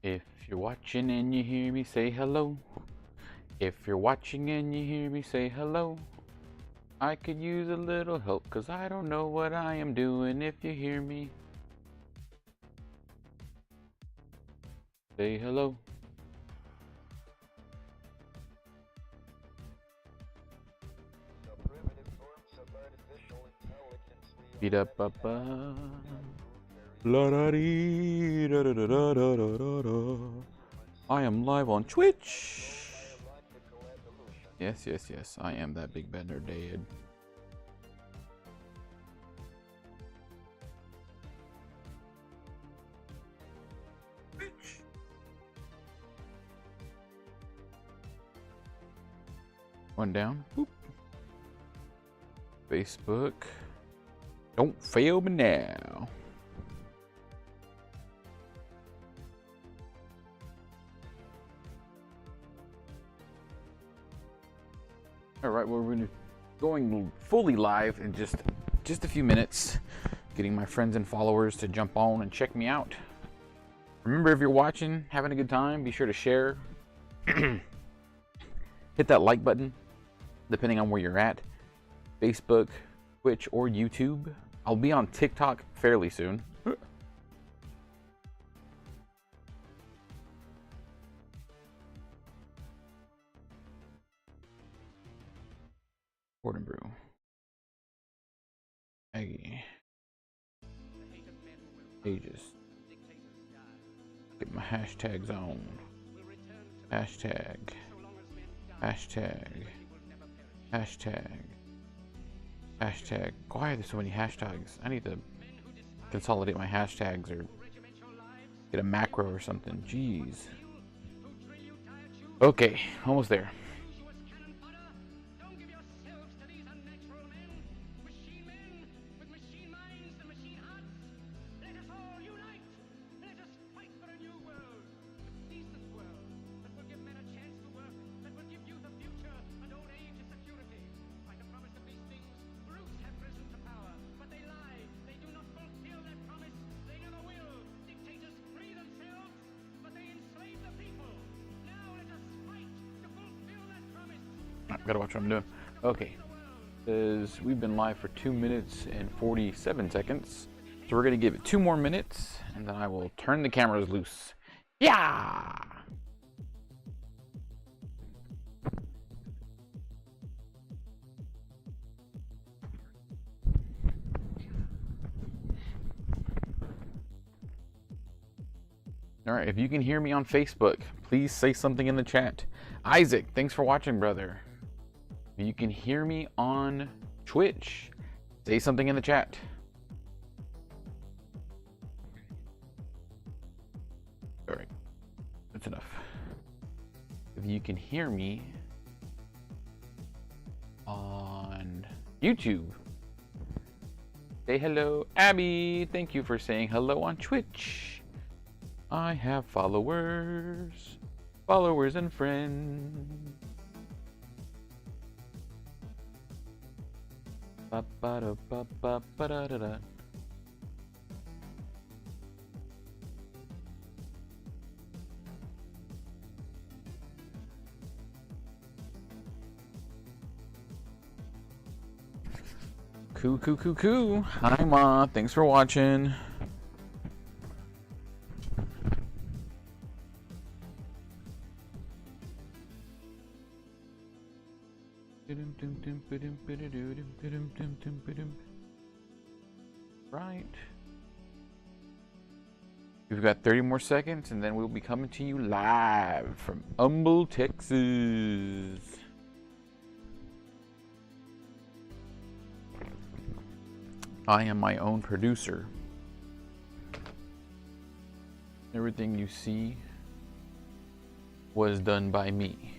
If you're watching and you hear me, say hello. If you're watching and you hear me, say hello. I could use a little help, 'cause I don't know what I am doing. If you hear me, say hello. Beat up up la da dee da da da da da da da. I am live on Twitch. Yes, I am that big bender dead. One down. Boop. Facebook. Don't fail me now. All right, well, we're going fully live in just a few minutes, getting my friends and followers to jump on and check me out. Remember, if you're watching, having a good time, be sure to share. Hit that like button, depending on where you're at. Facebook, Twitch, or YouTube. I'll be on TikTok fairly soon. Gordon Brew. Aggie. Ages. Get my hashtags on. Hashtag. Hashtag. Hashtag. Hashtag. Why are there so many hashtags? I need to consolidate my hashtags or get a macro or something. Jeez. Okay, almost there. Gotta watch what I'm doing. Okay, because we've been live for 2 minutes and 47 seconds, so we're gonna give it 2 more minutes, and then I will turn the cameras loose. Yeah. All right, if you can hear me on Facebook, please say something in the chat. Isaac, thanks for watching, brother. If you can hear me on Twitch, say something in the chat. All right, that's enough. If you can hear me on YouTube, say hello. Abby, thank you for saying hello on Twitch. I have followers and friends. Ba ba da ba ba ba da da da. Cool. Hi, Ma. Thanks for watching. Right. We've got 30 more seconds, and then we'll be coming to you live from Humble, Texas. I am my own producer. Everything you see was done by me.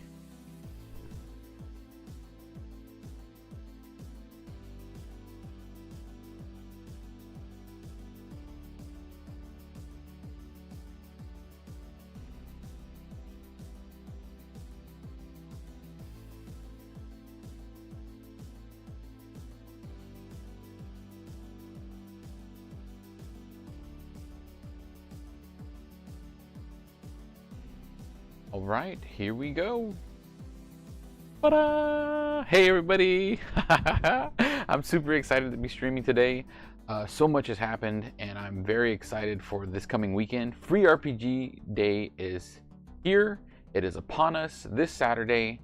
All right, here we go. Ta-da! Hey everybody! I'm super excited to be streaming today. So much has happened, and I'm very excited for this coming weekend. Free RPG Day is here. It is upon us this Saturday.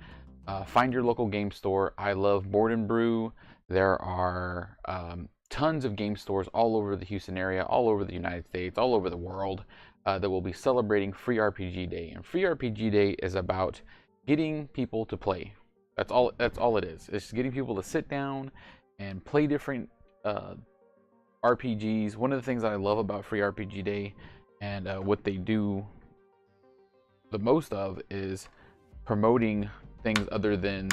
Find your local game store. I love Board and Brew. There are tons of game stores all over the Houston area, all over the United States, all over the world that will be celebrating Free RPG Day. And Free RPG Day is about getting people to play. That's all it is. It's getting people to sit down and play different RPGs. One of the things that I love about Free RPG Day and what they do the most of is promoting things other than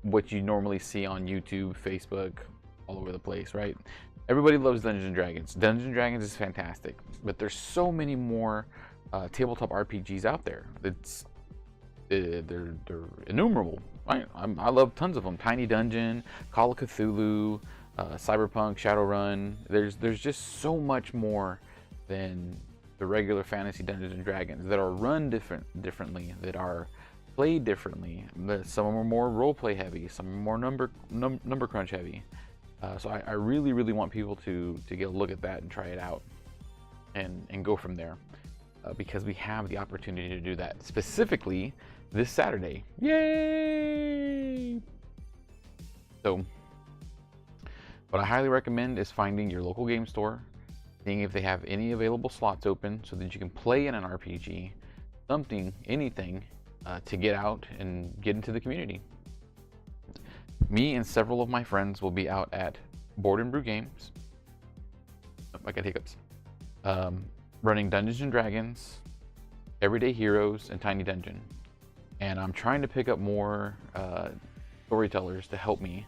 what you normally see on YouTube, Facebook, all over the place, right? Everybody loves Dungeons and Dragons. Dungeons and Dragons is fantastic, but there's so many more tabletop RPGs out there. They're innumerable. Right? I love tons of them. Tiny Dungeon, Call of Cthulhu, Cyberpunk, Shadowrun. There's just so much more than the regular fantasy Dungeons and Dragons that are run differently, that are played differently. Some of them are more roleplay heavy, some are more number crunch heavy. So I really want people to get a look at that and try it out and go from there, because we have the opportunity to do that specifically this Saturday. Yay! So what I highly recommend is finding your local game store, seeing if they have any available slots open so that you can play in an RPG, anything to get out and get into the community. Me and several of my friends will be out at Board and Brew Games. Oh, I got hiccups. Running Dungeons and Dragons, Everyday Heroes, and Tiny Dungeon. And I'm trying to pick up more storytellers to help me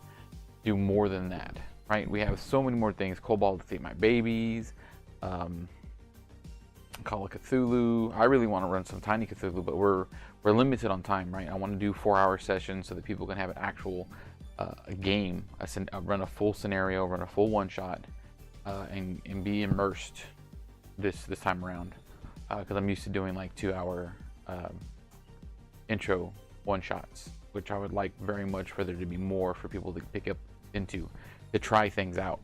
do more than that. Right? We have so many more things. Cobalt to Eat My Babies, Call of Cthulhu. I really want to run some Tiny Cthulhu, but we're limited on time, right? I want to do 4-hour sessions so that people can have an actual game, run a full scenario, run a full one-shot, and be immersed this time around. Because I'm used to doing like 2-hour intro one-shots, which I would like very much for there to be more for people to pick up into, to try things out.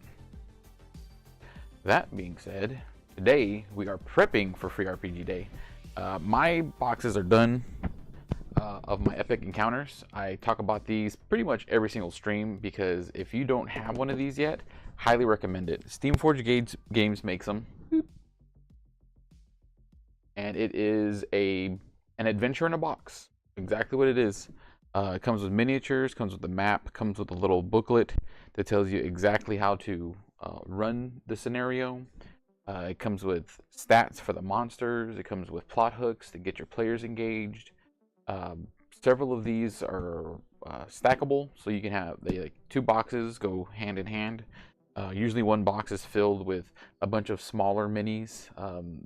That being said, today we are prepping for Free RPG Day. My boxes are done of my epic encounters. I talk about these pretty much every single stream because if you don't have one of these yet, highly recommend it. Steamforged Games makes them. And it is an adventure in a box. Exactly what it is. It comes with miniatures, comes with the map, comes with a little booklet that tells you exactly how to run the scenario. It comes with stats for the monsters. It comes with plot hooks to get your players engaged. Several of these are stackable, so you can have like 2 boxes go hand in hand. Usually one box is filled with a bunch of smaller minis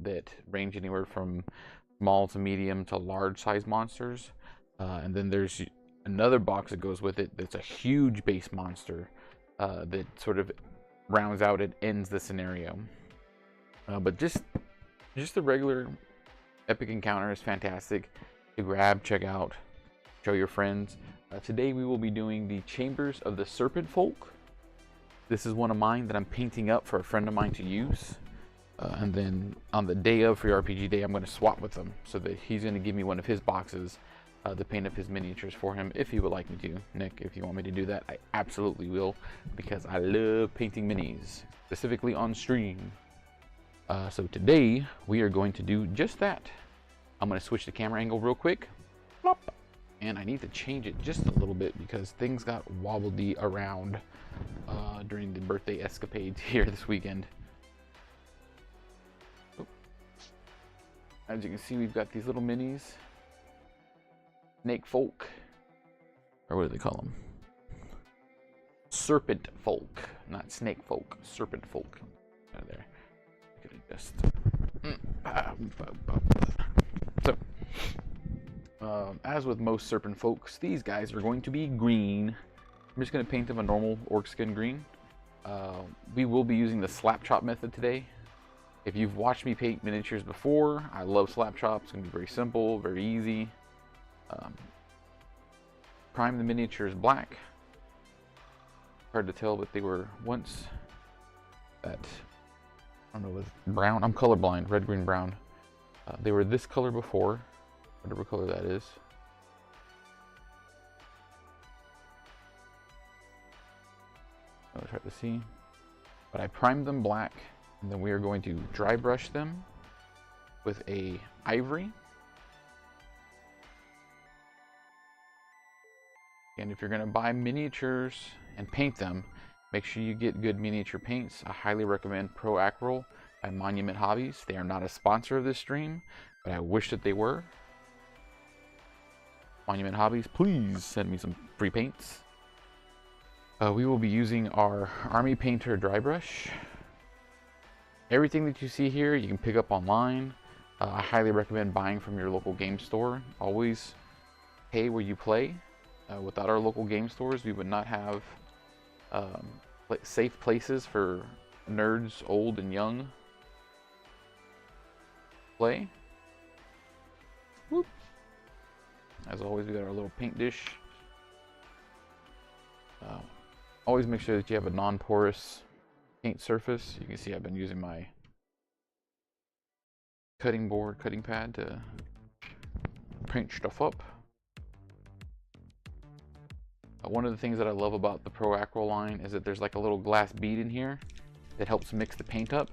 that range anywhere from small to medium to large size monsters. And then there's another box that goes with it that's a huge base monster that sort of rounds out and ends the scenario. But just the regular epic encounter is fantastic to grab, check out, show your friends. Today we will be doing the Chambers of the Serpent Folk. This is one of mine that I'm painting up for a friend of mine to use. And then on the day of Free RPG Day, I'm going to swap with him so that he's going to give me one of his boxes to paint up his miniatures for him if he would like me to. Nick, if you want me to do that, I absolutely will, because I love painting minis, specifically on stream. So today we are going to do just that. I'm going to switch the camera angle real quick. Plop. And I need to change it just a little bit because things got wobbledy around during the birthday escapades here this weekend. As you can see, we've got these little minis. Snake folk. Or what do they call them? Serpent folk. Not snake folk. Serpent folk. Out of there. Just so as with most serpent folks, these guys are going to be green. I'm just going to paint them a normal orc skin green. We will be using the slap chop method today. If you've watched me paint miniatures before, I love slap chop. It's going to be very simple, very easy. Prime the miniatures black. Hard to tell, but they were once that, I don't know, was brown. I'm colorblind, red, green, brown. They were this color before, whatever color that is. It's hard to see, but I primed them black, and then we are going to dry brush them with a ivory. And if you're going to buy miniatures and paint them, make sure you get good miniature paints. I highly recommend Pro Acryl by Monument Hobbies. They are not a sponsor of this stream, but I wish that they were. Monument Hobbies, please send me some free paints. We will be using our Army Painter dry brush. Everything that you see here, you can pick up online. I highly recommend buying from your local game store. Always pay where you play. Without our local game stores, we would not have safe places for nerds, old and young, play. Whoop. As always, we got our little paint dish. Always make sure that you have a non-porous paint surface. You can see I've been using my cutting pad to paint stuff up. One of the things that I love about the Pro Acryl line is that there's like a little glass bead in here that helps mix the paint up.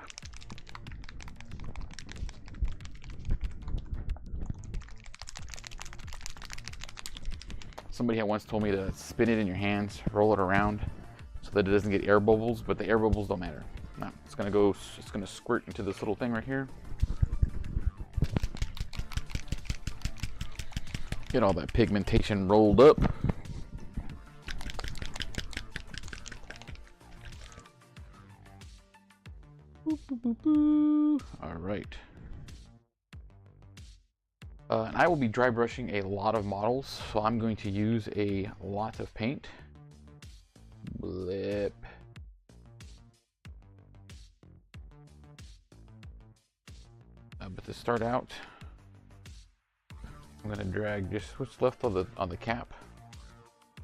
Somebody had once told me to spin it in your hands, roll it around so that it doesn't get air bubbles, but the air bubbles don't matter. No, it's gonna squirt into this little thing right here. Get all that pigmentation rolled up. All right. And I will be dry brushing a lot of models, so I'm going to use a lot of paint. Blip. But to start out, I'm going to drag just what's left on the cap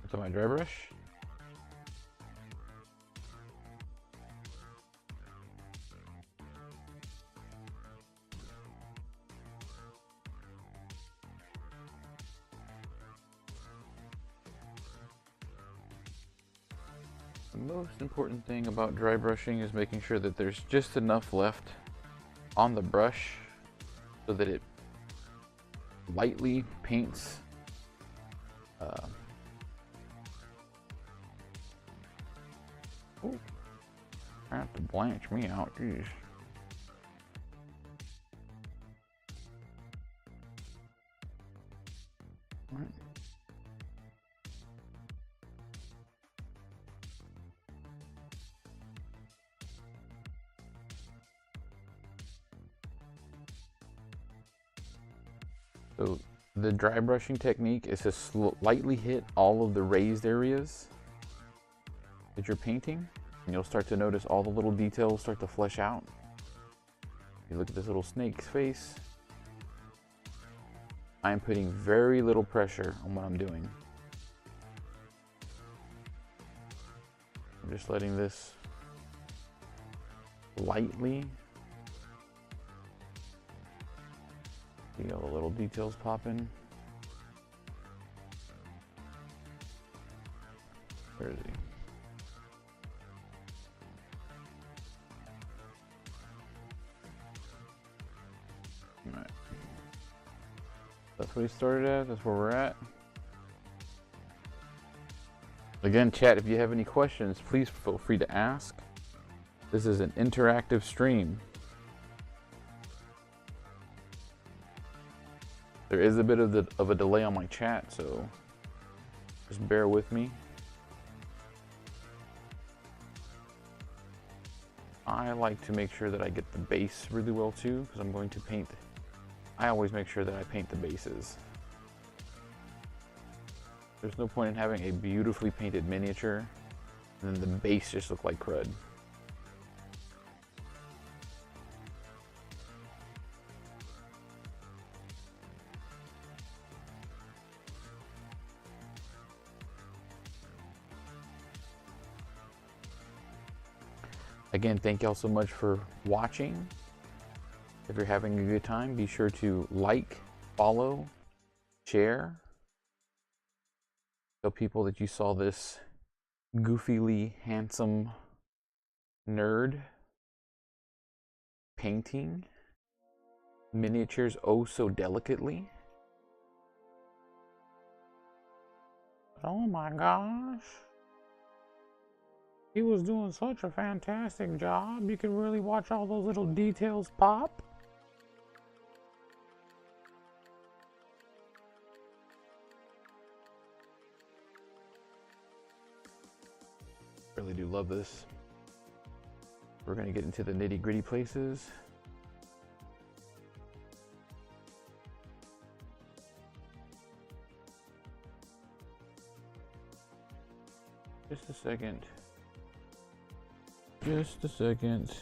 into my dry brush. The most important thing about dry brushing is making sure that there's just enough left on the brush so that it lightly paints trying to blanch me out, geez. All right. So the dry brushing technique is to lightly hit all of the raised areas that you're painting, and you'll start to notice all the little details start to flesh out. You look at this little snake's face. I am putting very little pressure on what I'm doing. I'm just letting this lightly. See all the little details popping. Where is he? All right. That's what he started at. That's where we're at. Again, chat, if you have any questions, please feel free to ask. This is an interactive stream. There is a bit of a delay on my chat, so just bear with me. I like to make sure that I get the base really well too, because I'm going to paint. I always make sure that I paint the bases. There's no point in having a beautifully painted miniature and then the base just look like crud. Again, thank y'all so much for watching. If you're having a good time, be sure to like, follow, share. Tell people that you saw this goofily handsome nerd painting miniatures oh so delicately. Oh my gosh. He was doing such a fantastic job. You can really watch all those little details pop. Really do love this. We're gonna get into the nitty-gritty places. Just a second. Just a second.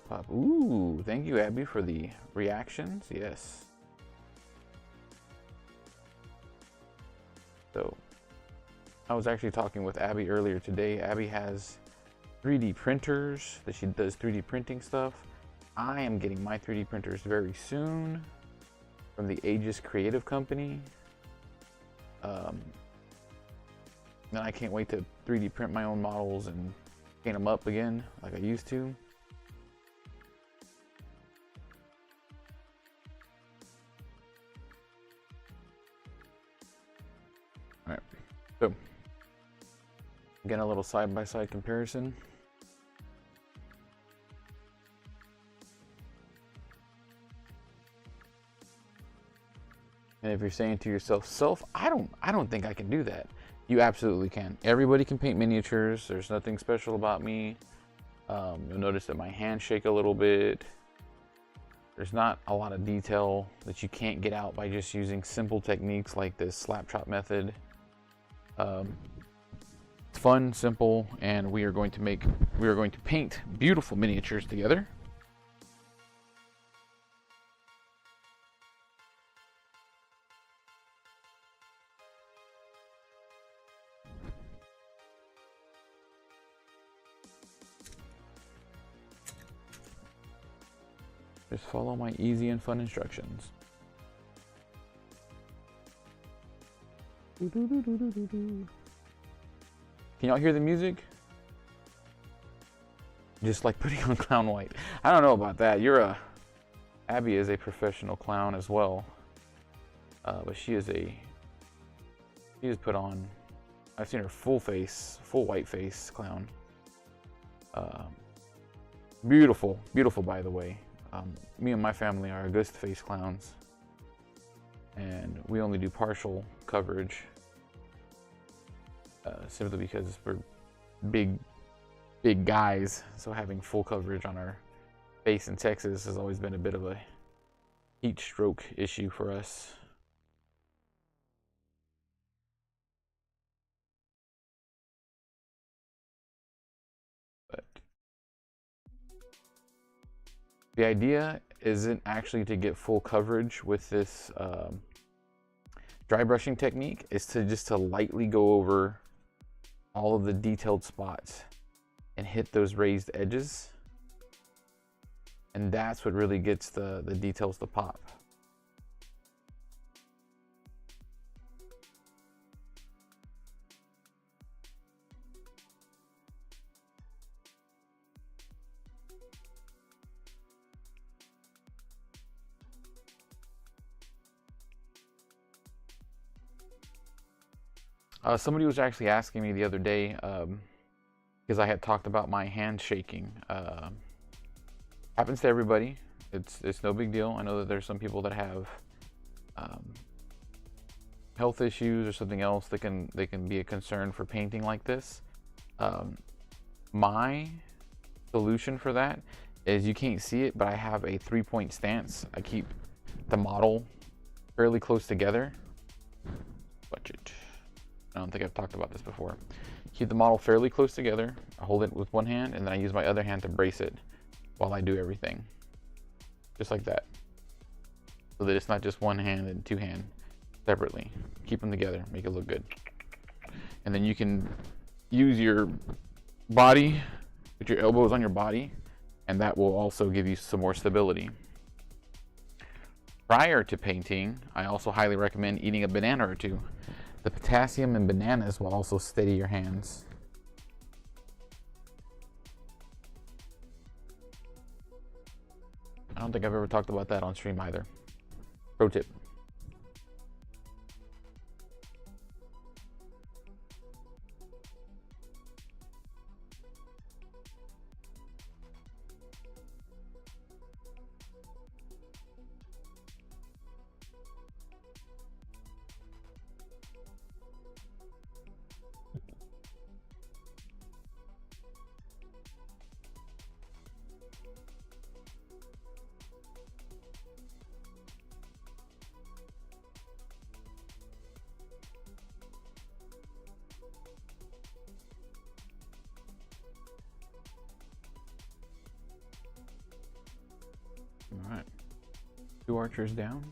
Pop. Ooh, thank you, Abby, for the reactions. Yes. So, I was actually talking with Abby earlier today. Abby has 3D printers that she does 3D printing stuff. I am getting my 3D printers very soon from the Aegis Creative Company. And I can't wait to 3D print my own models and paint them up again like I used to. All right, so again, a little side-by-side comparison. And if you're saying to yourself, I don't think I can do that. You absolutely can. Everybody can paint miniatures. There's nothing special about me. You'll notice that my hands shake a little bit. There's not a lot of detail that you can't get out by just using simple techniques like this slap chop method. It's fun, simple, and we are going to paint beautiful miniatures together. Just follow my easy and fun instructions. Can y'all hear the music? Just like putting on clown white. I don't know about that. Abby is a professional clown as well. But she is put on, I've seen her full white face clown. Beautiful, beautiful by the way. Me and my family are ghost face clowns, and we only do partial coverage simply because we're big guys, so having full coverage on our face in Texas has always been a bit of a heat stroke issue for us. But the idea isn't actually to get full coverage with this dry brushing technique. It's to lightly go over all of the detailed spots and hit those raised edges. And that's what really gets the details to pop. Somebody was actually asking me the other day, because I had talked about my hand shaking. Happens to everybody. It's no big deal. I know that there's some people that have health issues or something else that can be a concern for painting like this. My solution for that is, you can't see it, but I have a 3-point stance. I keep the model fairly close together. Watch it. I don't think I've talked about this before. Keep the model fairly close together. I hold it with one hand, and then I use my other hand to brace it while I do everything. Just like that. So that it's not just one hand and two hand separately. Keep them together, make it look good. And then you can use your body Put your elbows on your body, and that will also give you some more stability. Prior to painting, I also highly recommend eating a banana or two. The potassium in bananas will also steady your hands. I don't think I've ever talked about that on stream either. Pro tip. All right, 2 archers down.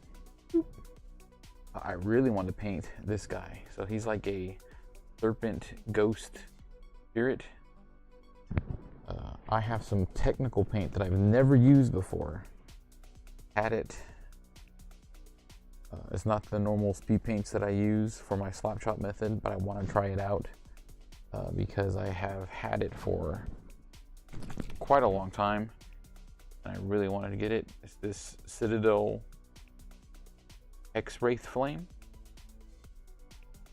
I really want to paint this guy. So he's like a serpent ghost spirit. I have some technical paint that I've never used before. Had it. It's not the normal speed paints that I use for my slap chop method, but I want to try it out because I have had it for quite a long time and I really wanted to get it. It's this Citadel X-Wraith Flame.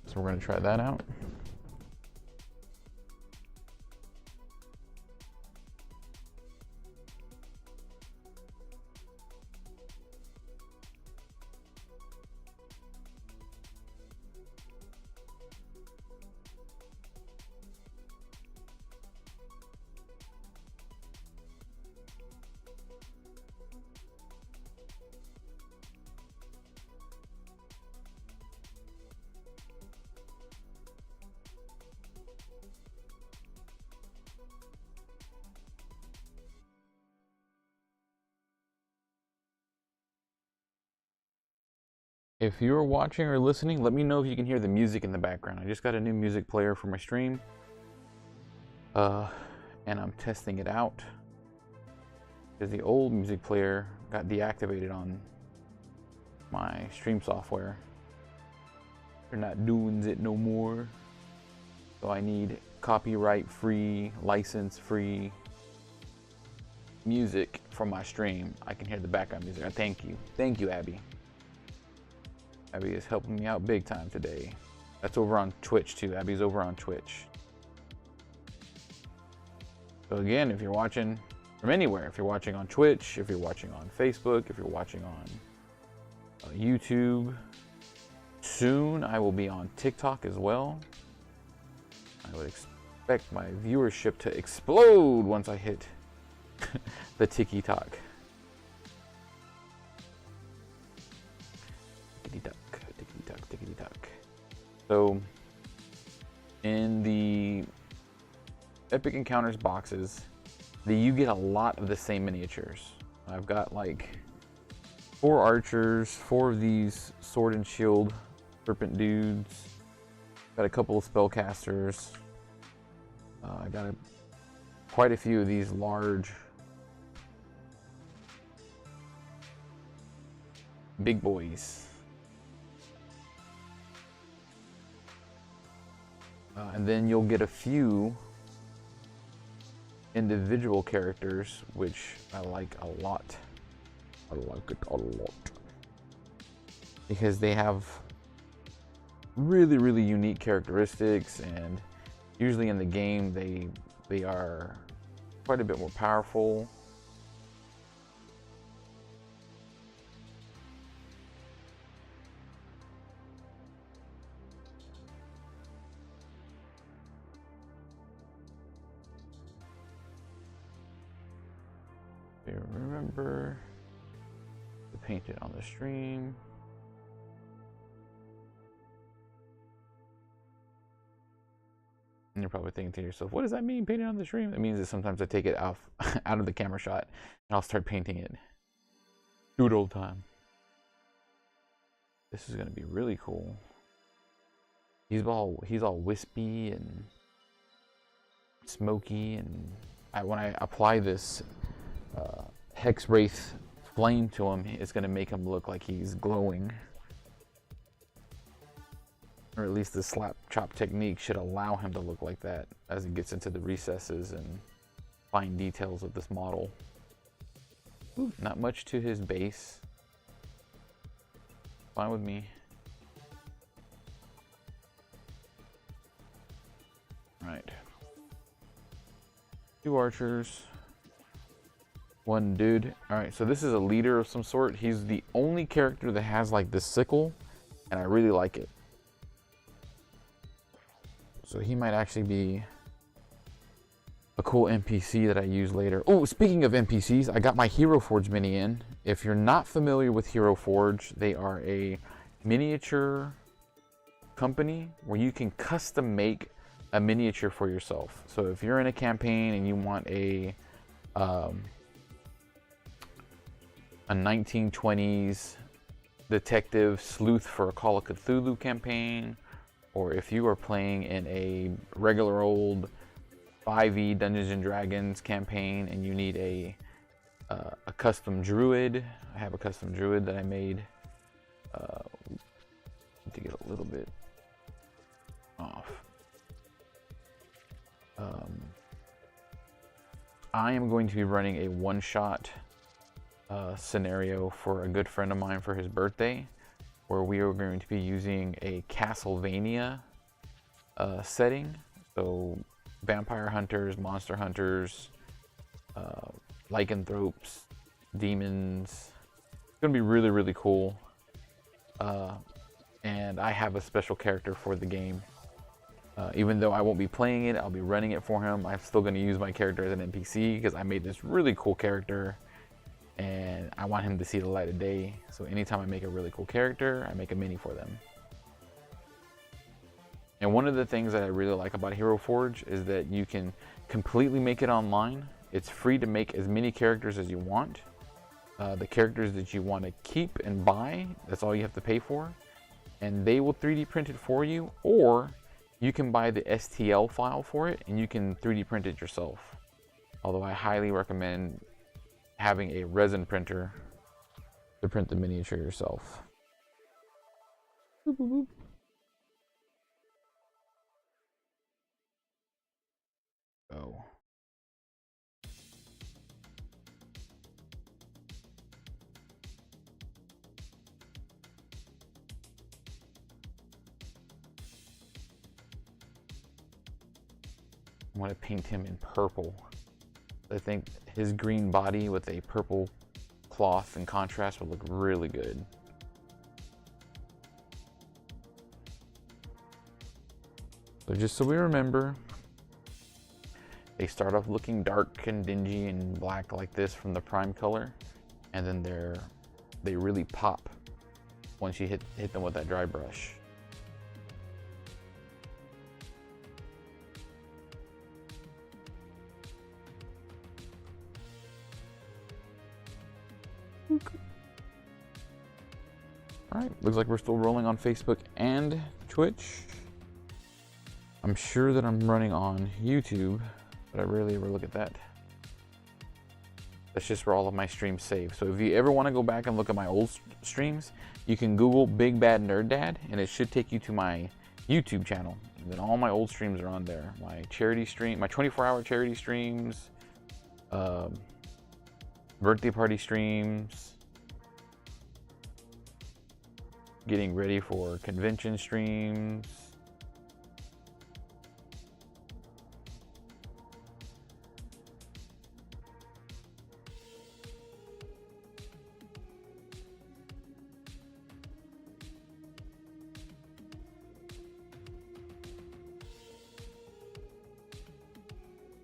So we're going to try that out. If you're watching or listening, let me know if you can hear the music in the background. I just got a new music player for my stream. And I'm testing it out. Because the old music player got deactivated on my stream software. They're not doing it no more. So I need copyright-free, license-free music from my stream. I can hear the background music. Thank you. Thank you, Abby. Abby is helping me out big time today. That's over on Twitch too. Abby's over on Twitch. So again, if you're watching from anywhere, if you're watching on Twitch, if you're watching on Facebook, if you're watching on YouTube, soon I will be on TikTok as well. I would expect my viewership to explode once I hit the TikTok. Tickety-tock. So, in the Epic Encounters boxes, you get a lot of the same miniatures. I've got like 4 archers, 4 of these sword and shield serpent dudes. Got a couple of spellcasters. I got quite a few of these large big boys. And then you'll get a few individual characters, which I like a lot. I like it a lot. Because they have really, really unique characteristics, and usually in the game they are quite a bit more powerful. Remember to paint it on the stream. And you're probably thinking to yourself, what does that mean, paint it on the stream? It means that sometimes I take it out of the camera shot and I'll start painting it. Good old time. This is gonna be really cool. He's all wispy and smoky, and when I apply this Hex Wraith flame to him, it's going to make him look like he's glowing. Or at least the slap chop technique should allow him to look like that as he gets into the recesses and fine details of this model. Ooh, not much to his base. Fine with me. Right. 2 archers. 1 dude. Alright, so this is a leader of some sort. He's the only character that has like this sickle, and I really like it. So he might actually be a cool NPC that I use later. Oh, speaking of NPCs, I got my Hero Forge mini in. If you're not familiar with Hero Forge, they are a miniature company where you can custom make a miniature for yourself. So if you're in a campaign and you want a 1920s detective sleuth for a Call of Cthulhu campaign, or if you are playing in a regular old 5e Dungeons and Dragons campaign and you need a custom druid, I have a custom druid that I made. To get a little bit off. I am going to be running a one-shot scenario for a good friend of mine for his birthday, where we are going to be using a Castlevania setting. So vampire hunters, monster hunters, lycanthropes, demons. It's gonna be really, really cool. And I have a special character for the game. Even though I won't be playing it, I'll be running it for him. I'm still gonna use my character as an NPC because I made this really cool character and I want him to see the light of day. So anytime I make a really cool character, I make a mini for them. And one of the things that I really like about Hero Forge is that you can completely make it online. It's free to make as many characters as you want. The characters that you want to keep and buy, that's all you have to pay for. And they will 3D print it for you, or you can buy the STL file for it and you can 3D print it yourself. Although I highly recommend having a resin printer to print the miniature yourself. Boop, boop, boop. Go. I want to paint him in purple. I think his green body with a purple cloth and contrast would look really good. So just so we remember, they start off looking dark and dingy and black like this from the prime color, and then they really pop once you hit them with that dry brush. Alright, looks like we're still rolling on Facebook and Twitch. I'm sure that I'm running on YouTube, but I rarely ever look at that. That's just where all of my streams save. So if you ever want to go back and look at my old streams, you can Google Big Bad Nerd Dad, and it should take you to my YouTube channel. And then all my old streams are on there. My charity stream, my 24-hour charity streams, birthday party streams, getting ready for convention streams.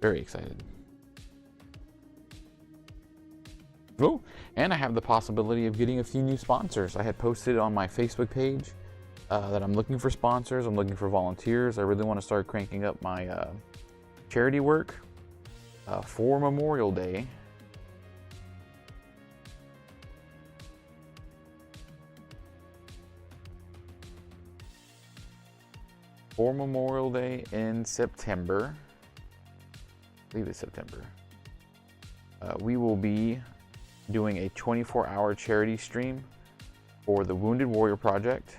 Very excited. Oh, and I have the possibility of getting a few new sponsors. I had posted on my Facebook page that I'm looking for sponsors. I'm looking for volunteers. I really want to start cranking up my charity work for Memorial Day. For Memorial Day in September. I believe it's September. We will be doing a 24-hour charity stream for the Wounded Warrior Project.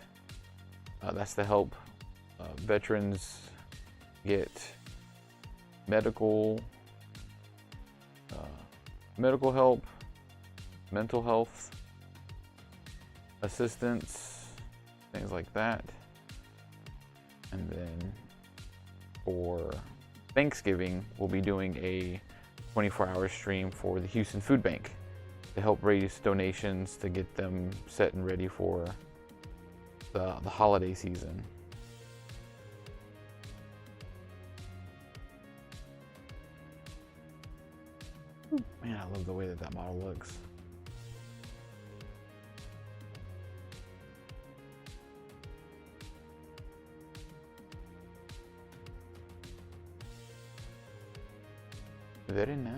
That's to help veterans get medical help, mental health assistance, things like that. And then for Thanksgiving, we'll be doing a 24-hour stream for the Houston Food Bank to help raise donations to get them set and ready for the holiday season. Man, I love the way that model looks. Very nice.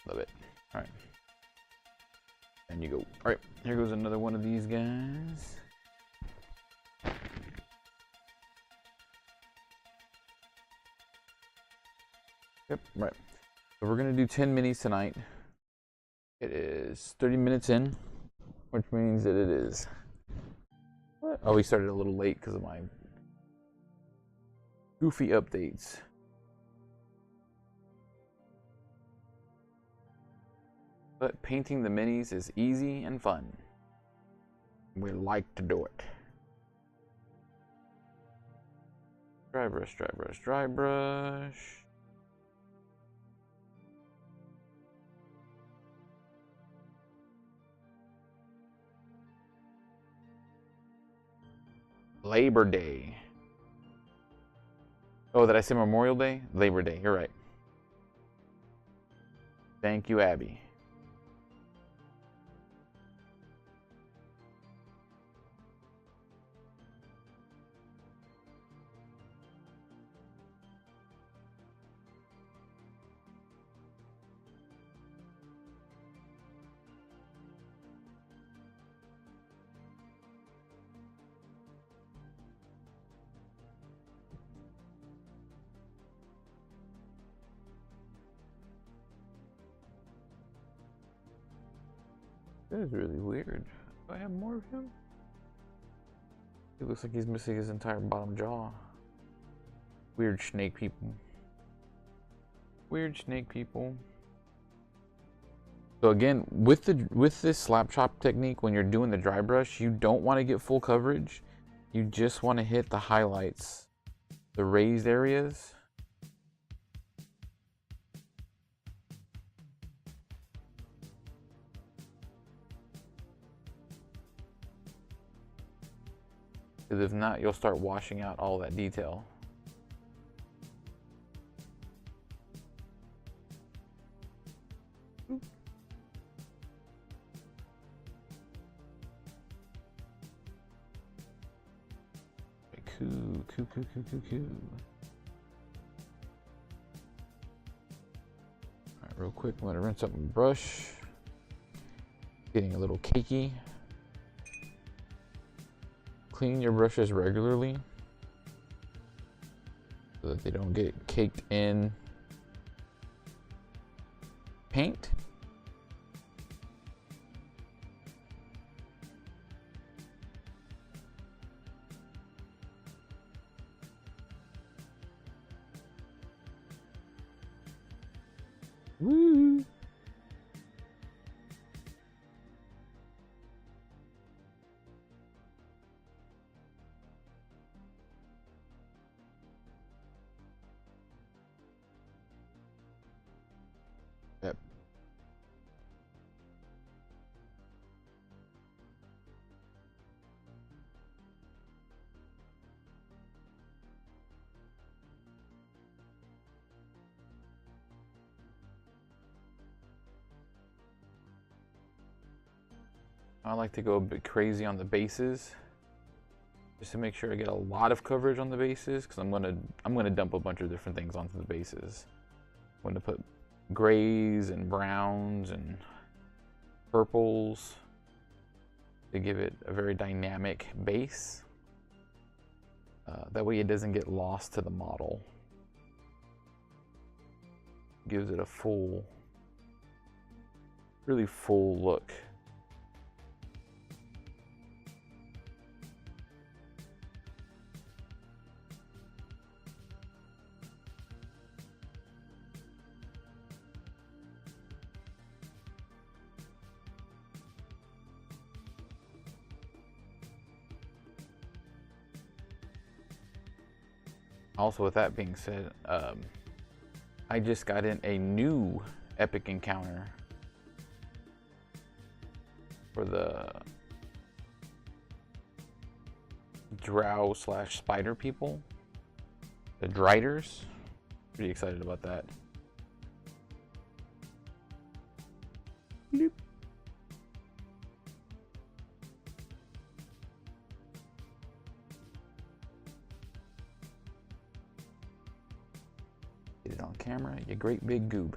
Love it. All right. And you go. All right, here goes another one of these guys. Yep, right. So we're gonna do 10 minis tonight. It is 30 minutes in, which means that it is. Oh, we started a little late because of my goofy updates. But painting the minis is easy and fun. We like to do it. Dry brush, dry brush, dry brush. Labor Day. Oh, did I say Memorial Day? Labor Day, you're right. Thank you, Abby. That is really weird. Do I have more of him? He looks like he's missing his entire bottom jaw. Weird snake people. Weird snake people. So again, with this slap chop technique, when you're doing the dry brush, you don't want to get full coverage. You just want to hit the highlights, the raised areas. Because if not, you'll start washing out all that detail. Cool. Alright, real quick, I'm gonna rinse up my brush. Getting a little cakey. Clean your brushes regularly so that they don't get caked in paint. Woo! Yep. I like to go a bit crazy on the bases, just to make sure I get a lot of coverage on the bases, because I'm gonna dump a bunch of different things onto the bases. I'm gonna put grays and browns and purples to give it a very dynamic base. That way it doesn't get lost to the model. Gives it a full, really full look. Also, with that being said, I just got in a new epic encounter for the drow / spider people, the Driders. Pretty excited about that. Bloop. Get it on camera, you great big goob.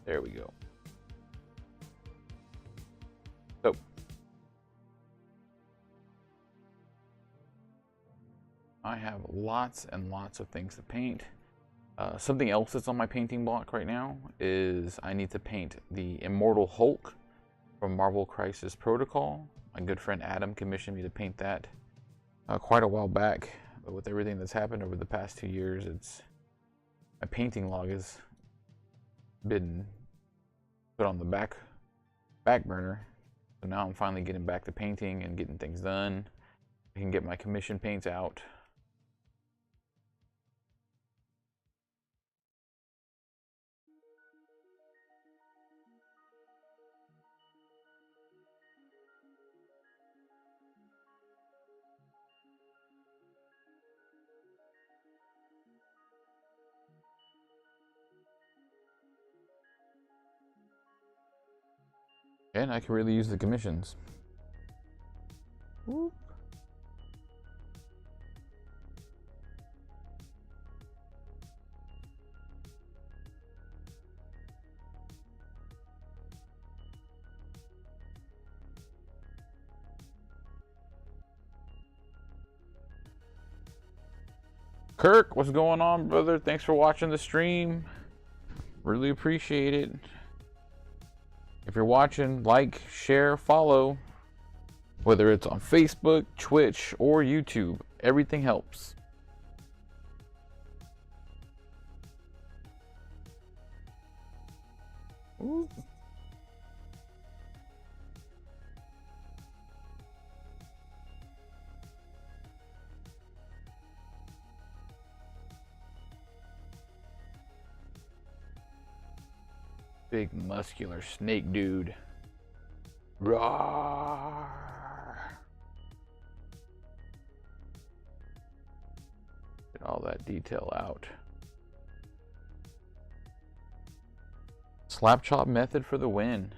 There we go. So, I have lots and lots of things to paint. Something else that's on my painting block right now is I need to paint the Immortal Hulk from Marvel Crisis Protocol. My good friend Adam commissioned me to paint that quite a while back, but with everything that's happened over the past 2 years, my painting log has been put on the back burner. So now I'm finally getting back to painting and getting things done. I can get my commission paints out. And I can really use the commissions. Whoop. Kirk, what's going on, brother? Thanks for watching the stream. Really appreciate it. If you're watching, like, share, follow. Whether it's on Facebook, Twitch, or YouTube, everything helps. Ooh. Big muscular snake dude. Roar. Get all that detail out. Slap chop method for the win.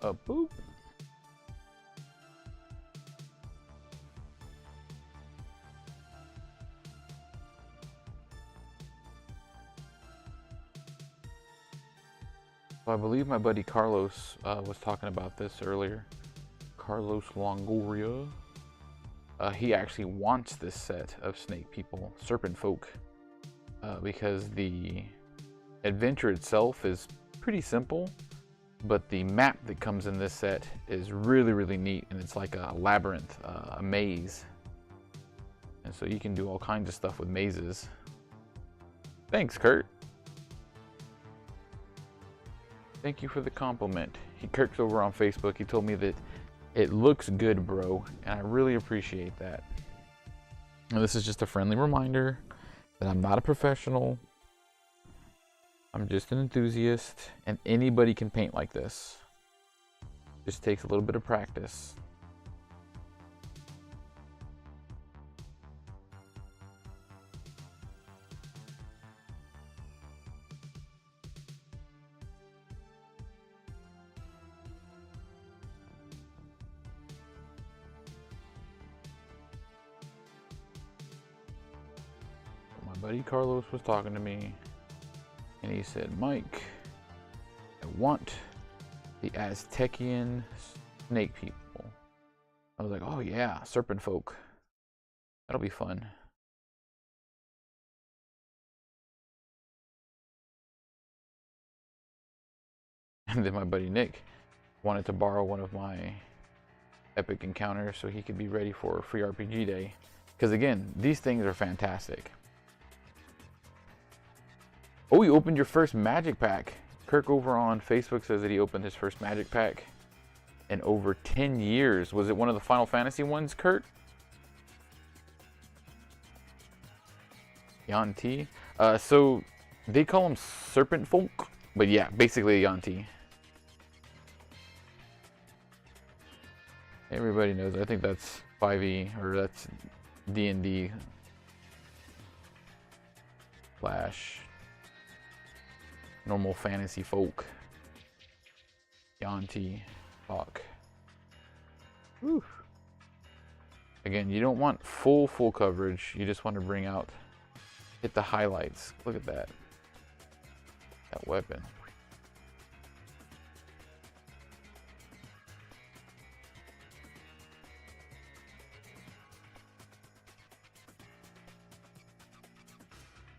A boop. I believe my buddy Carlos was talking about this earlier. Carlos Longoria. He actually wants this set of snake people, serpent folk. because the adventure itself is pretty simple, but the map that comes in this set is really, really neat, and it's like a labyrinth, a maze. And so you can do all kinds of stuff with mazes. Thanks, Kurt. Thank you for the compliment. Kirk's over on Facebook. He told me that it looks good, bro, and I really appreciate that. And this is just a friendly reminder that I'm not a professional. I'm just an enthusiast, and anybody can paint like this. Just takes a little bit of practice. My buddy Carlos was talking to me, and he said, Mike, I want the Aztecian snake people. I was like, oh yeah, serpent folk. That'll be fun. And then my buddy Nick wanted to borrow one of my epic encounters so he could be ready for free RPG day. Because again, these things are fantastic. Oh, you opened your first magic pack. Kirk over on Facebook says that he opened his first magic pack in over 10 years. Was it one of the Final Fantasy ones, Kurt? Yuan-ti? So they call them serpent folk, but yeah, basically Yuan-ti. Everybody knows. I think that's 5e, or that's D&D slash normal fantasy folk. Yuan-ti talk. Whew. Again, you don't want full coverage. You just want to bring out, hit the highlights. Look at that. That weapon.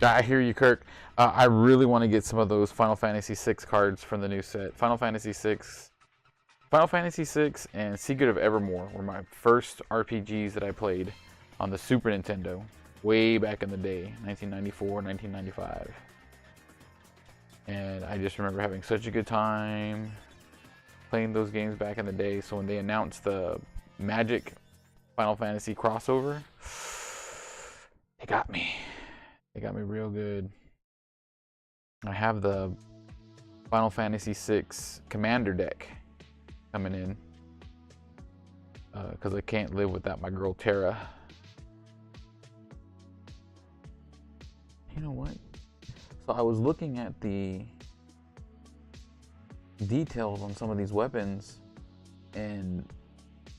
I hear you, Kirk. I really want to get some of those Final Fantasy VI cards from the new set. Final Fantasy VI and Secret of Evermore were my first RPGs that I played on the Super Nintendo way back in the day, 1994, 1995. And I just remember having such a good time playing those games back in the day. So when they announced the Magic Final Fantasy crossover, they got me. They got me real good. I have the Final Fantasy VI Commander deck coming in because I can't live without my girl Terra. You know what? So I was looking at the details on some of these weapons, and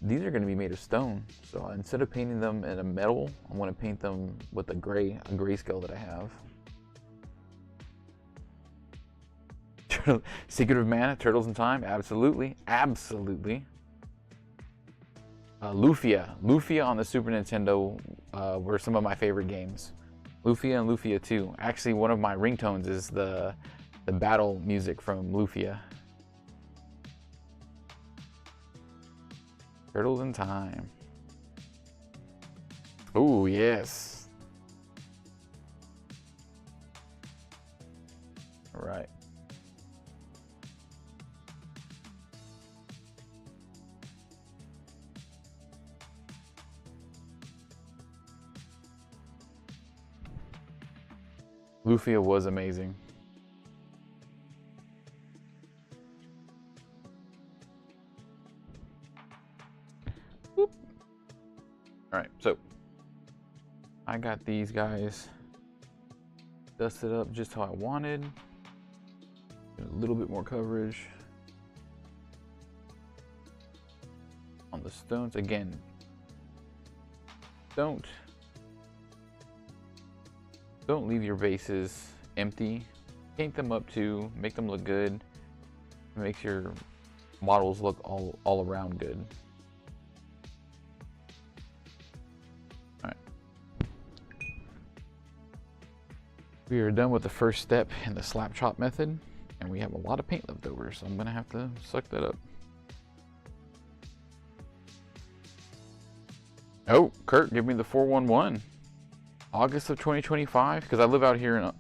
these are going to be made of stone. So instead of painting them in a metal, I want to paint them with a grayscale that I have. Secret of Mana, Turtles in Time, absolutely, absolutely. Lufia on the Super Nintendo were some of my favorite games. Lufia and Lufia 2. Actually, one of my ringtones is the battle music from Lufia. Turtles in Time. Oh, yes. All right. Lufia was amazing. Whoop. All right, so I got these guys dusted up just how I wanted. Get a little bit more coverage on the stones. Again, don't leave your bases empty. Paint them up too, make them look good. It makes your models look all around good. All right. We are done with the first step in the slap chop method, and we have a lot of paint left over, so I'm gonna have to suck that up. Oh, Kurt, give me the 411. August of 2025, because I live out here in,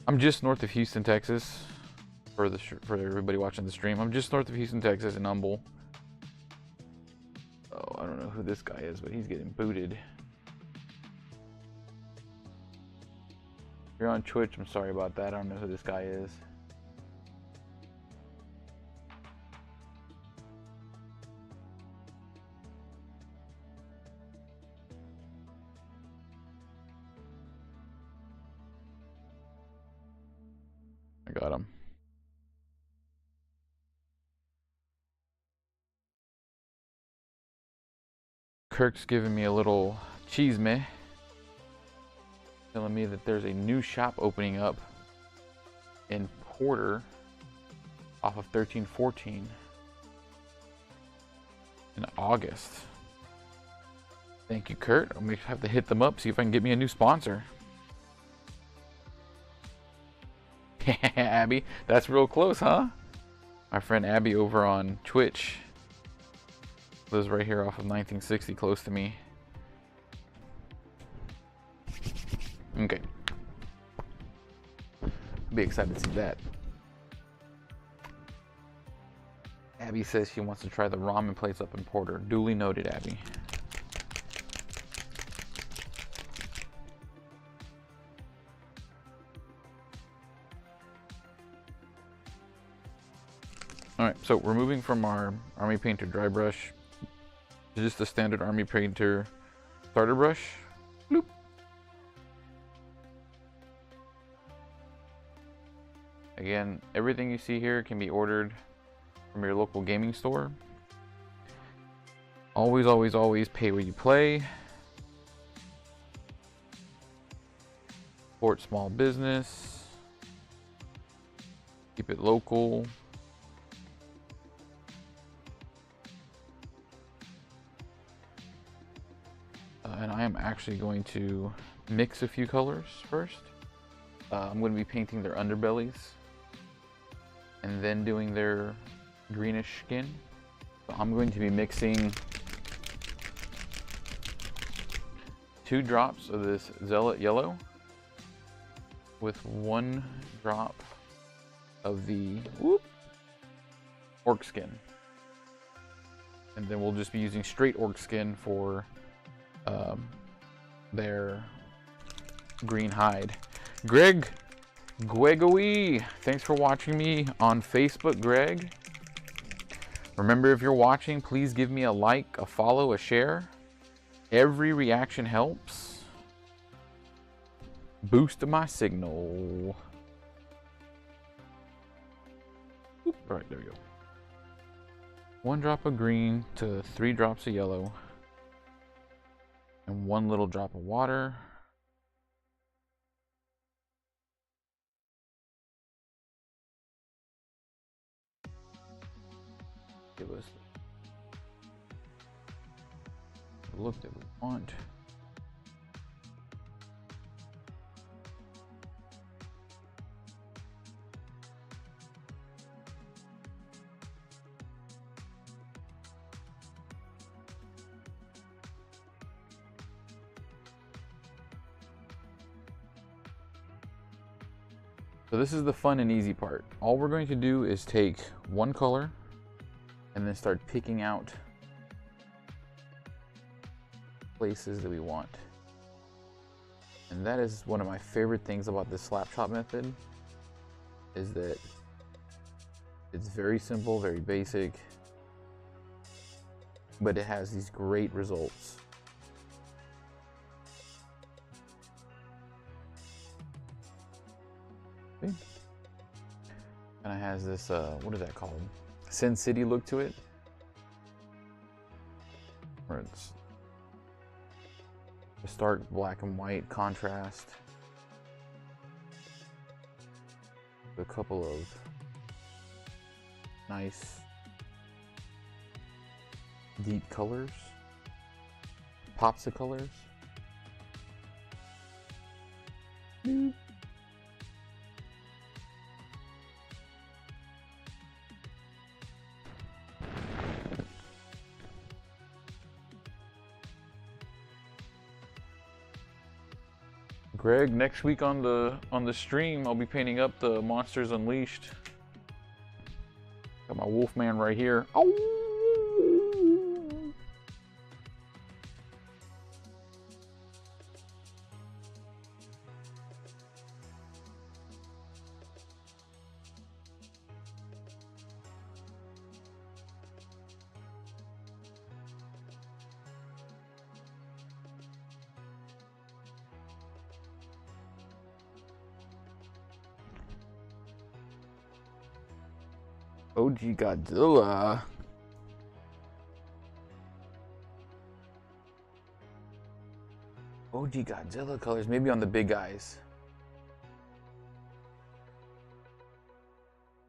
I'm just north of Houston, Texas. For everybody watching the stream, I'm just north of Houston, Texas, in Humble. Oh, I don't know who this guy is, but he's getting booted. If you're on Twitch, I'm sorry about that. I don't know who this guy is. I got him. Kirk's giving me a little cheese meh, telling me that there's a new shop opening up in Porter off of 1314 in August. Thank you, Kurt. I'm gonna have to hit them up, see if I can get me a new sponsor. Abby, that's real close, huh? My friend Abby over on Twitch lives right here off of 1960, close to me. Okay. I'll be excited to see that. Abby says she wants to try the ramen place up in Porter. Duly noted, Abby. Alright, so we're moving from our Army Painter dry brush to just the standard Army Painter starter brush. Bloop. Again, everything you see here can be ordered from your local gaming store. Always, always, always pay where you play. Support small business. Keep it local. And I am actually going to mix a few colors first. I'm going to be painting their underbellies and then doing their greenish skin. So I'm going to be mixing 2 drops of this Zealot Yellow with 1 drop of the Orc Skin. And then we'll just be using straight Orc Skin for their green hide. Gregory, thanks for watching me on Facebook, Greg. Remember, if you're watching, please give me a like, a follow, a share. Every reaction helps. Boost my signal. Oop, all right, there we go. 1 drop of green to 3 drops of yellow. And 1 little drop of water. Give us the look that we want. So this is the fun and easy part. All we're going to do is take 1 color and then start picking out places that we want. And that is one of my favorite things about this slap chop method, is that it's very simple, very basic, but it has these great results. Okay. And it has this, what is that called? Sin City look to it. Where it's a stark black and white contrast. A couple of nice deep colors. Pops of colors. Greg, next week on the stream, I'll be painting up the Monsters Unleashed. Got my Wolfman right here. Oh. OG Godzilla. OG Godzilla colors, maybe on the big guys.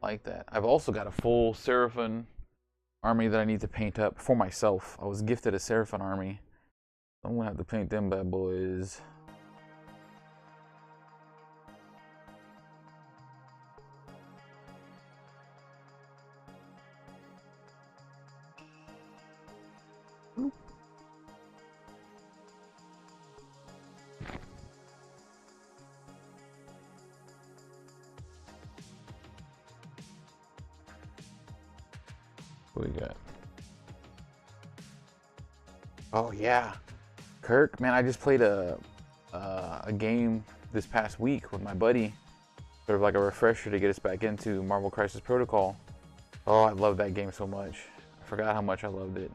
Like that. I've also got a full Seraphon army that I need to paint up for myself. I was gifted a Seraphon army. I'm gonna have to paint them bad boys. What we got? Oh yeah, Kirk, man, I just played a game this past week with my buddy, sort of like a refresher to get us back into Marvel Crisis Protocol. Oh, I love that game so much. I forgot how much I loved it.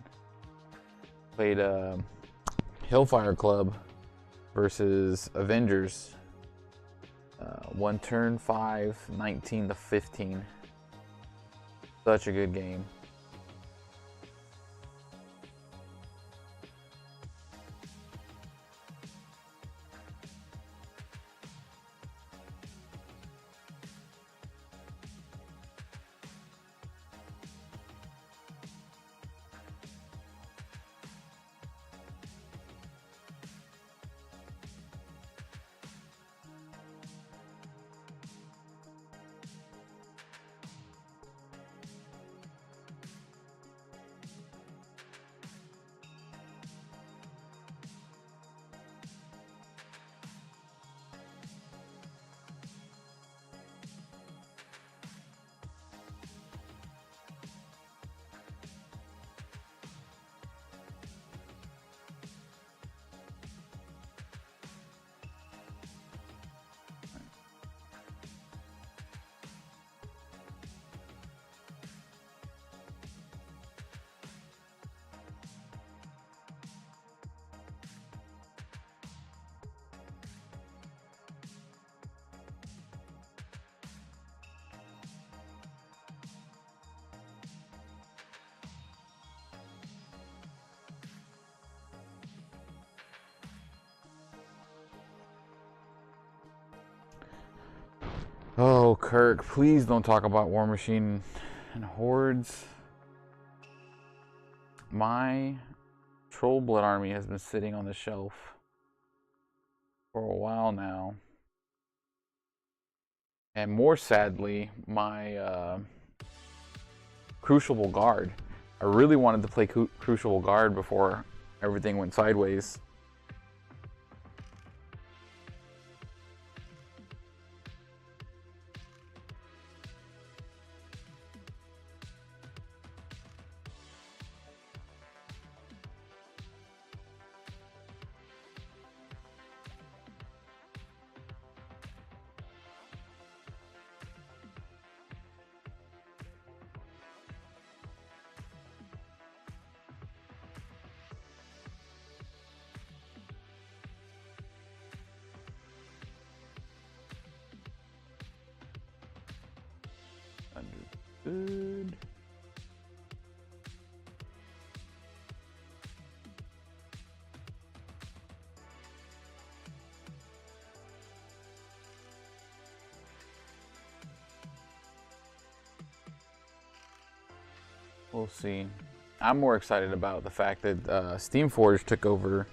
Played Hellfire Club versus Avengers. One turn 5, 19 to 15. Such a good game. Oh, Kirk, please don't talk about War Machine and Hordes. My Troll Blood army has been sitting on the shelf for a while now. And more sadly, my Crucible Guard. I really wanted to play Crucible Guard before everything went sideways. Understood. We'll see. I'm more excited about the fact that Steamforged took over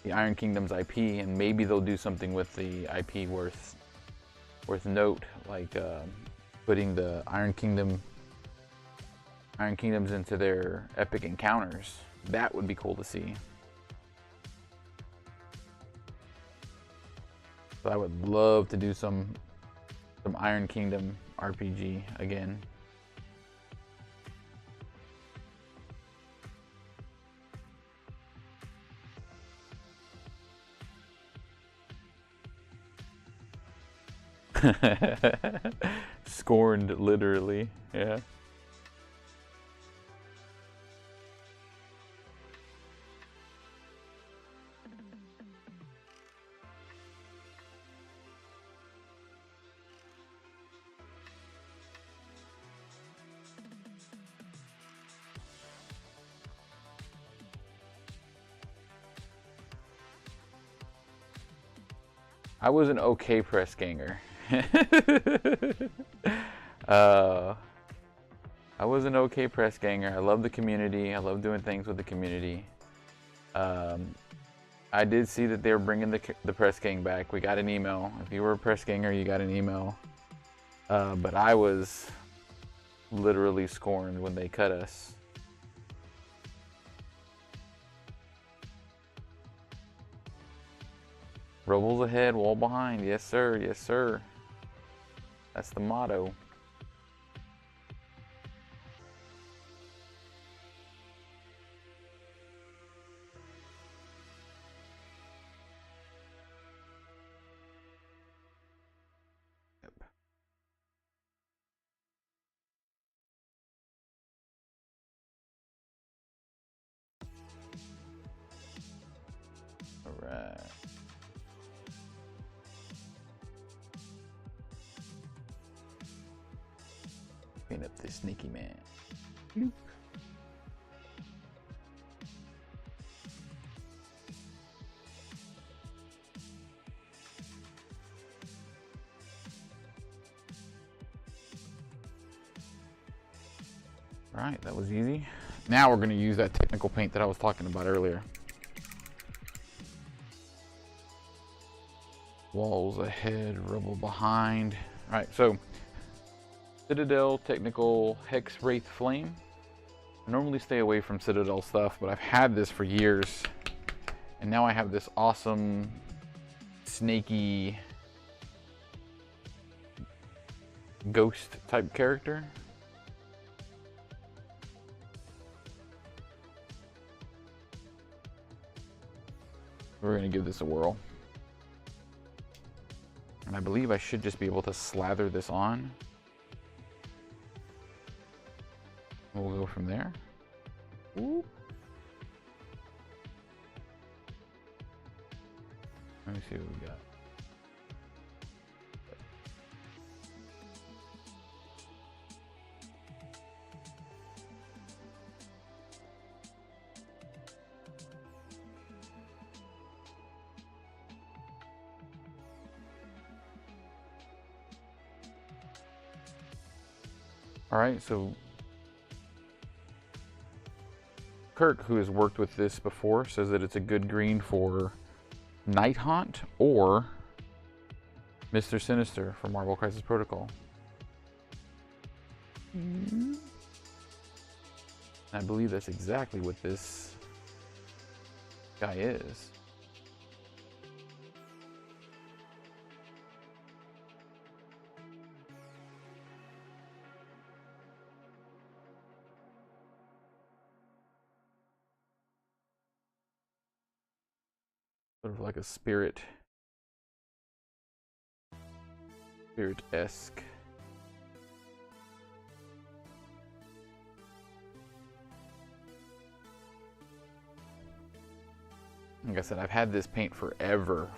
the Iron Kingdom's IP, and maybe they'll do something with the IP worth note, like putting the Iron Kingdoms into their epic encounters. That would be cool to see. So I would love to do some Iron Kingdom RPG again. Scorned, literally, yeah. I was an okay press ganger. I was an okay press ganger. I love the community. I love doing things with the community. I did see that they were bringing the press gang back. We got an email. If you were a press ganger, you got an email. But I was literally scorned when they cut us. Rebels ahead, wall behind. Yes, sir. Yes, sir. That's the motto. Yep. All right. Clean up this sneaky man. Bloop. All right, that was easy. Now we're going to use that technical paint that I was talking about earlier. Walls ahead, rubble behind. All right, so Citadel Technical Hex Wraith Flame. I normally stay away from Citadel stuff, but I've had this for years. And now I have this awesome, snaky, ghost type character. We're going to give this a whirl. And I believe I should just be able to slather this on. We'll go from there. Ooh. Let me see what we got. All right, so Kirk, who has worked with this before, says that it's a good green for Night Haunt or Mr. Sinister from Marvel Crisis Protocol. I believe that's exactly what this guy is. Sort of like a spirit-esque. Like I said, I've had this paint forever.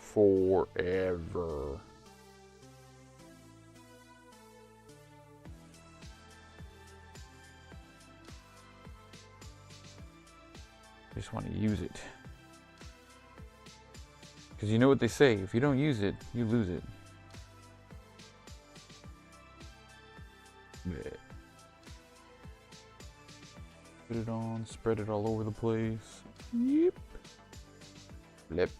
Just want to use it. Because you know what they say, if you don't use it, you lose it. Yeah. Put it on, spread it all over the place. Yep. Flip.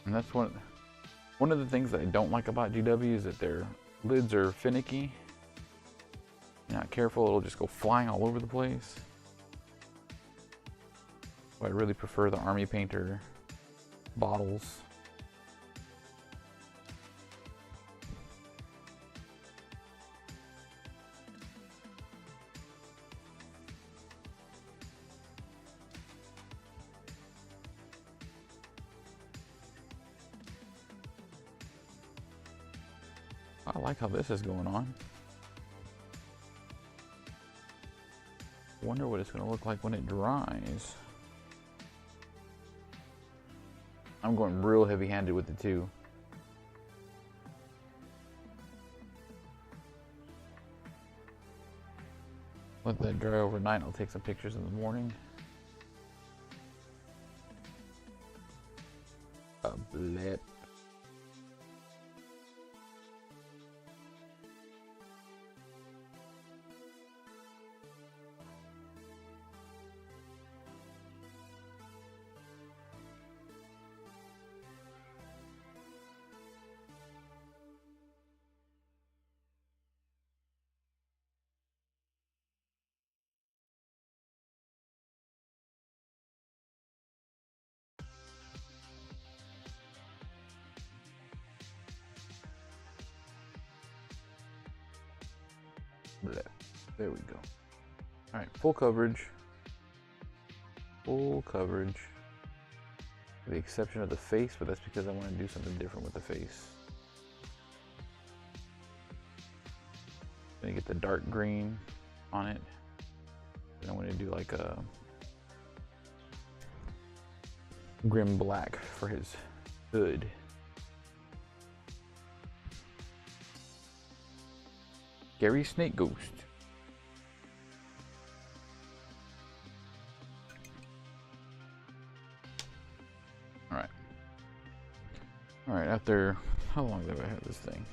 And that's one of the things that I don't like about GW is that their lids are finicky. If you're not careful, it'll just go flying all over the place. So I really prefer the Army Painter bottles. I like how this is going on. Wonder what it's going to look like when it dries. I'm going real heavy-handed with the two. Let that dry overnight. I'll take some pictures in the morning. A blip. There we go. All right, full coverage. Full coverage. With the exception of the face, but that's because I want to do something different with the face. I'm gonna get the dark green on it. And I want to do like a grim black for his hood. Gary Snake Ghost. Alright, after how long have I had this thing?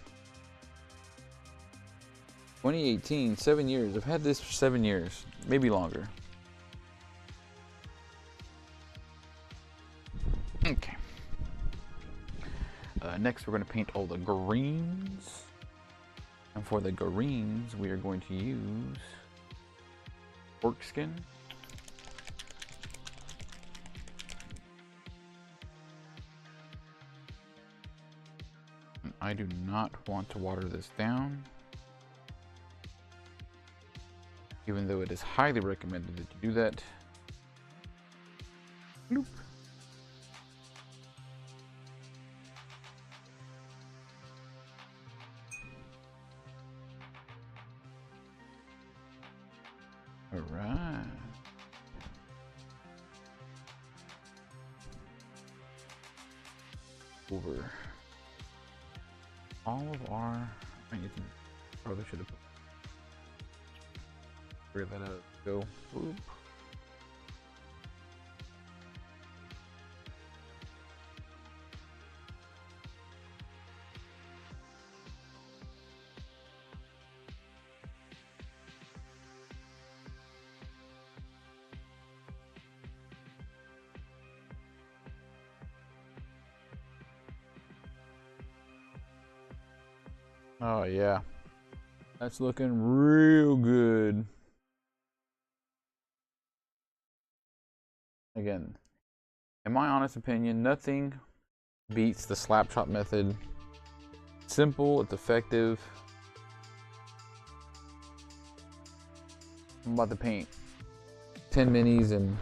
2018, 7 years. I've had this for 7 years, maybe longer. Okay. Next, we're going to paint all the greens. And for the greens, we are going to use orc skin. And I do not want to water this down, even though it is highly recommended that you do that. Bloop. Alright. Over all of our, probably should have figured that out. Go. Boop. Oh yeah, that's looking real good. Again, in my honest opinion, nothing beats the slap chop method. Simple, it's effective. I'm about to paint 10 minis in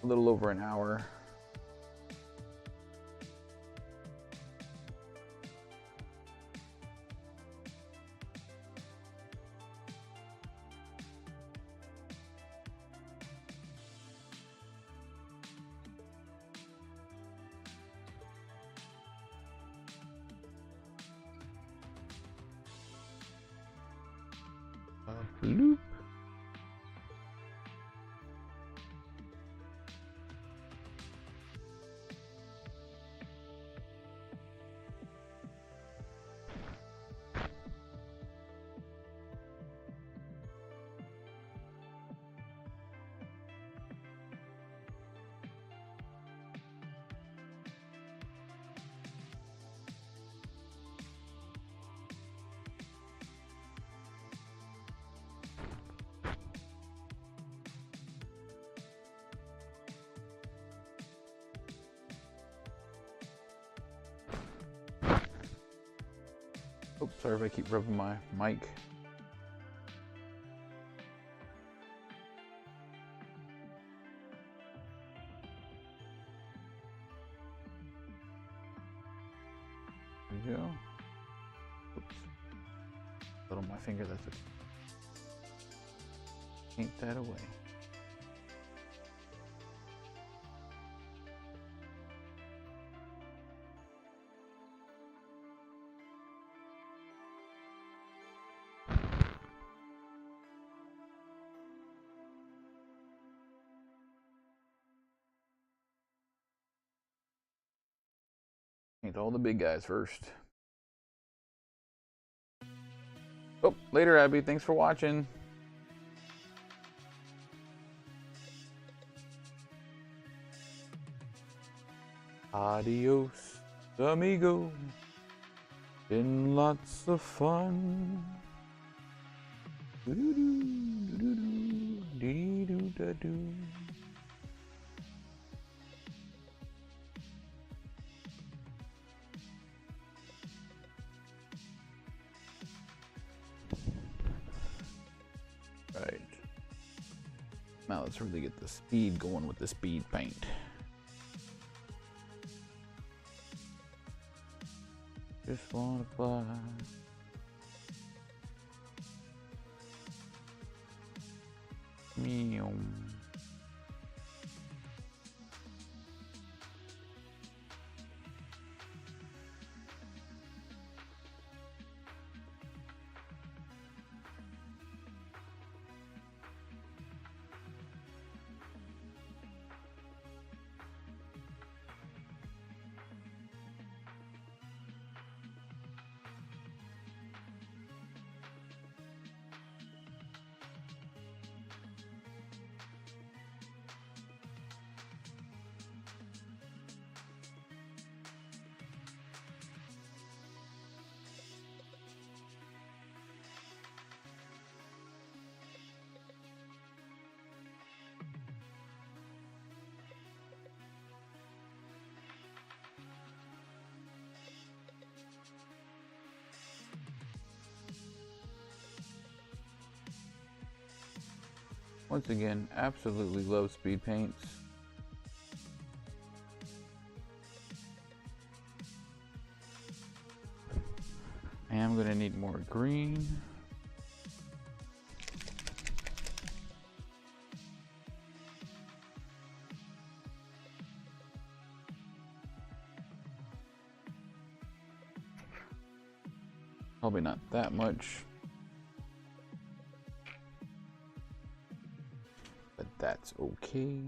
a little over an hour. Bloop. Oops, sorry if I keep rubbing my mic. There we go. Oops. Put on my finger, that's it. Paint that away. Paint all the big guys first. Oh, later, Abby. Thanks for watching. Adios, amigo. Been lots of fun. Doo-doo-doo-doo-doo-doo-doo-doo. Right. Now let's really get the speed going with the speed paint. Just wanna fly. Meow. Once again, absolutely love speed paints. I am going to need more green. Probably not that much. But that's okay.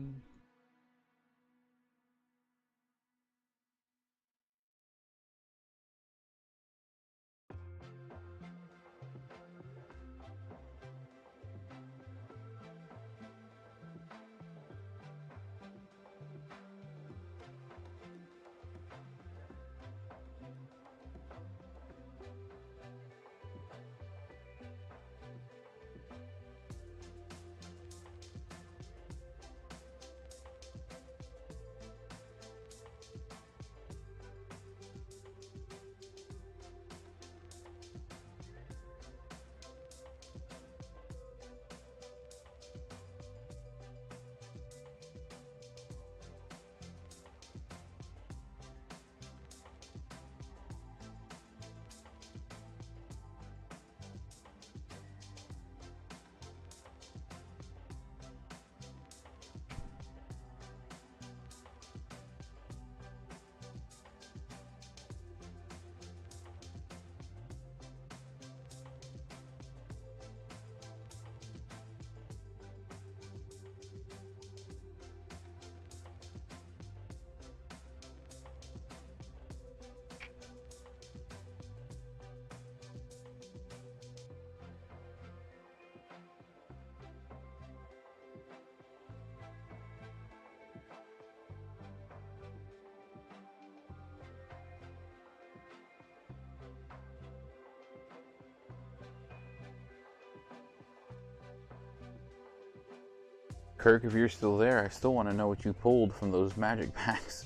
Kirk, if you're still there, I still want to know what you pulled from those magic packs.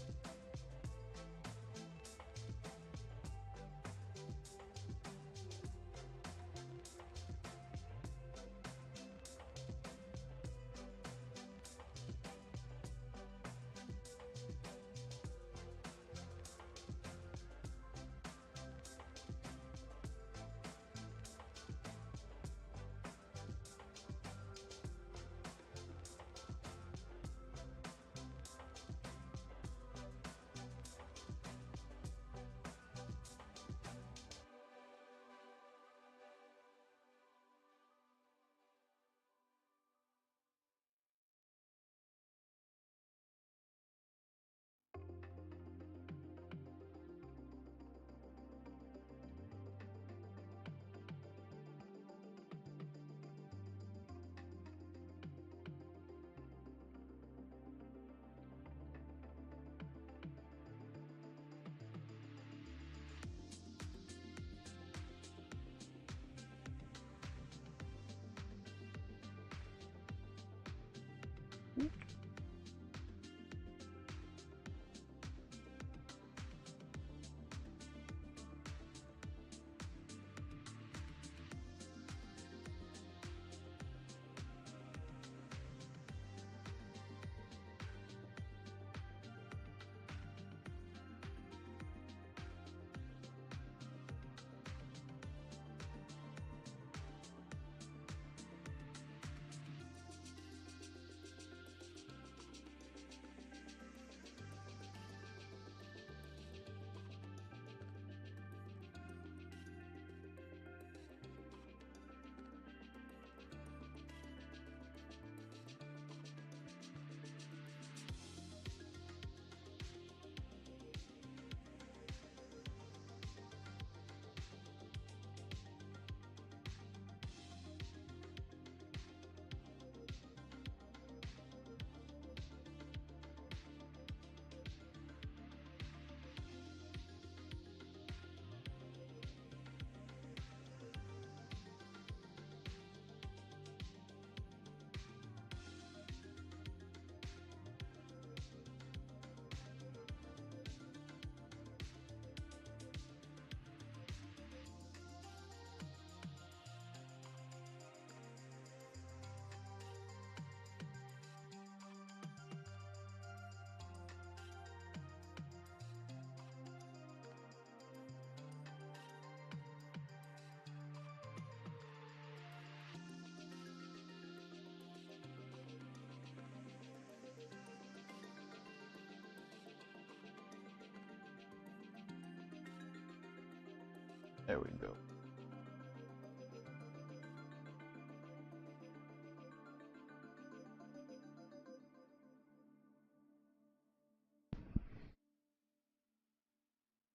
There we go.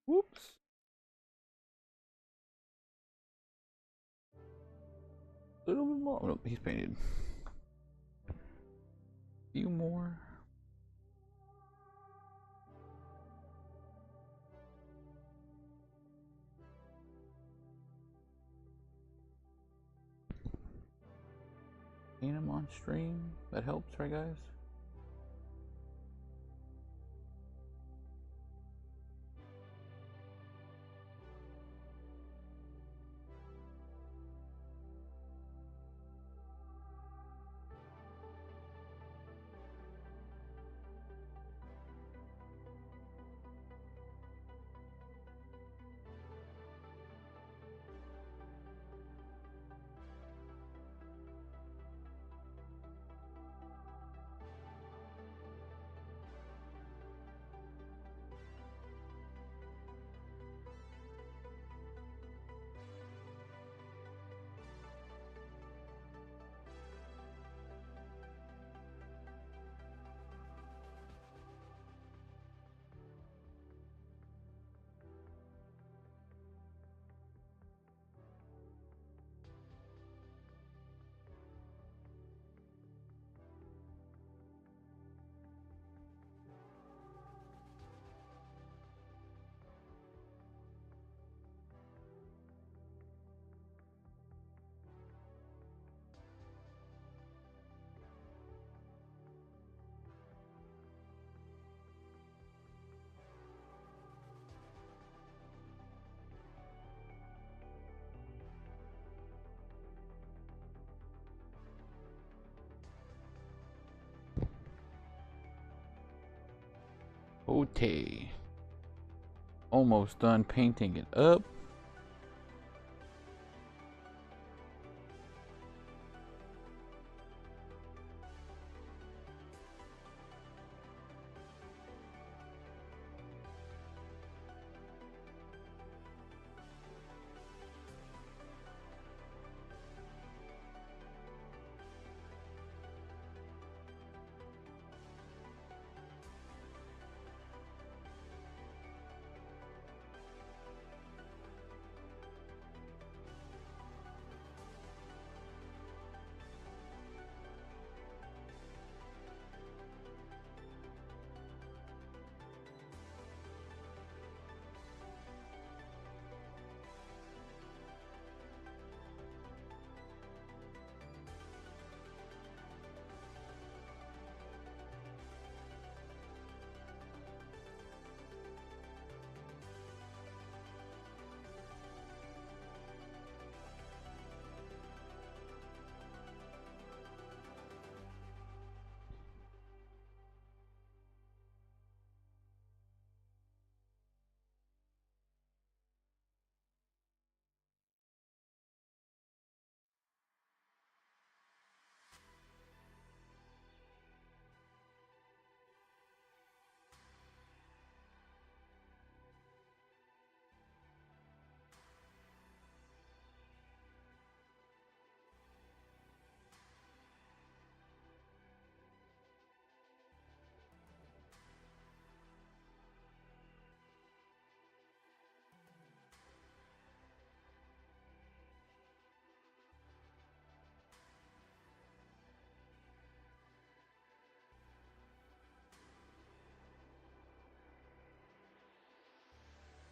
Whoops. A little bit more. Oh, he's painted. A few more. Paint them on stream. That helps, right, guys? Okay. Almost done painting it up.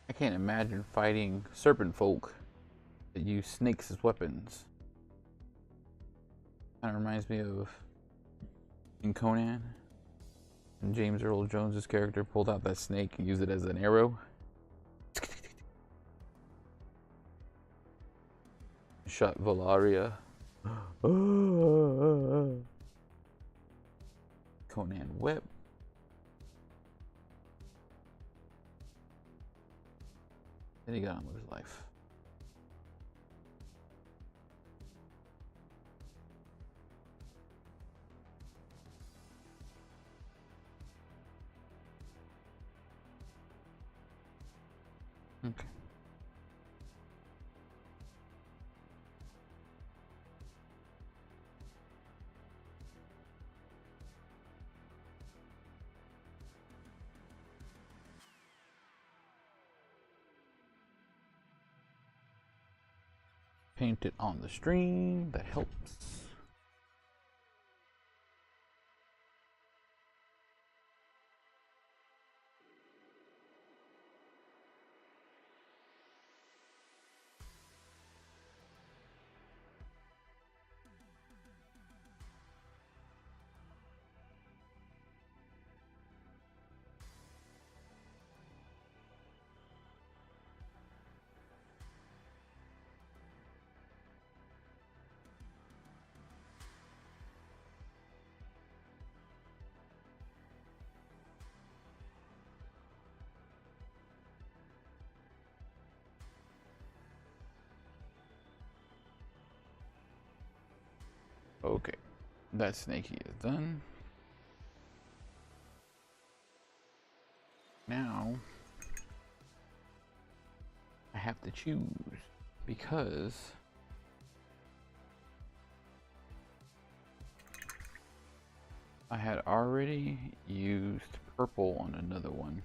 I can't imagine fighting serpent folk that use snakes as weapons. Kind of reminds me of in Conan, when James Earl Jones's character pulled out that snake and used it as an arrow. Shot Valaria. Conan whip. Then he got on with his life. Okay. paint it on the stream. That helps. Okay, that snaky is done. Now I have to choose because I had already used purple on another one,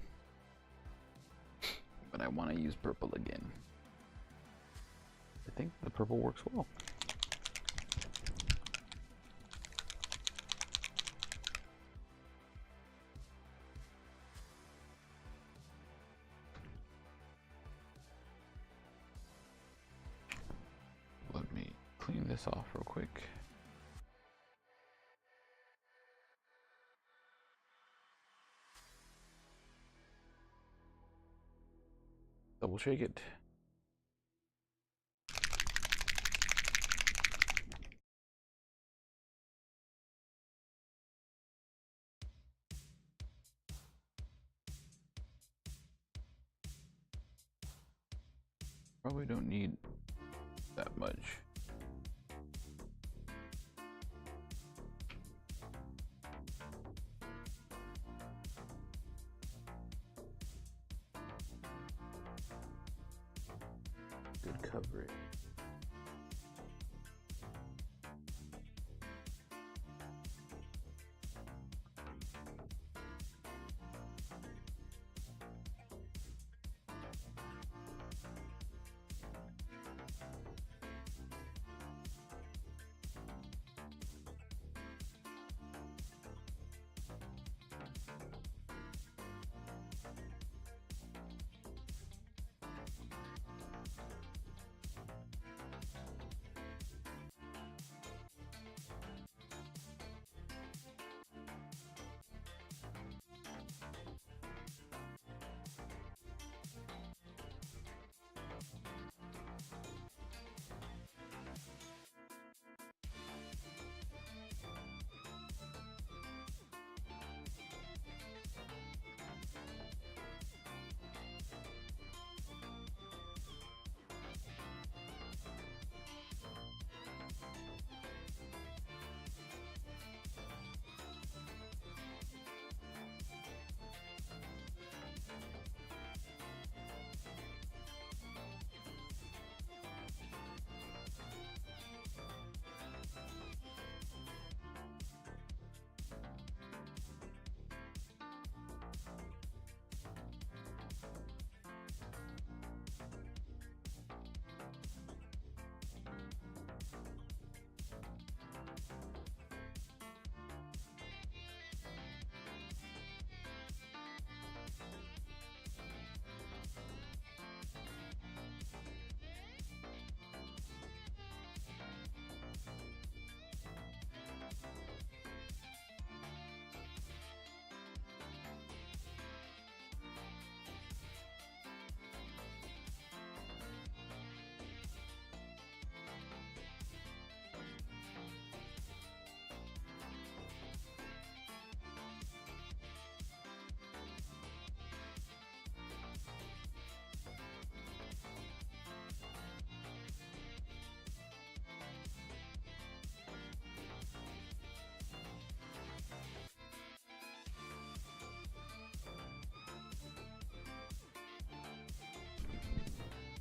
but I want to use purple again. I think the purple works well. Let me clean this off real quick. Double shake it. Probably don't need that much. Good coverage.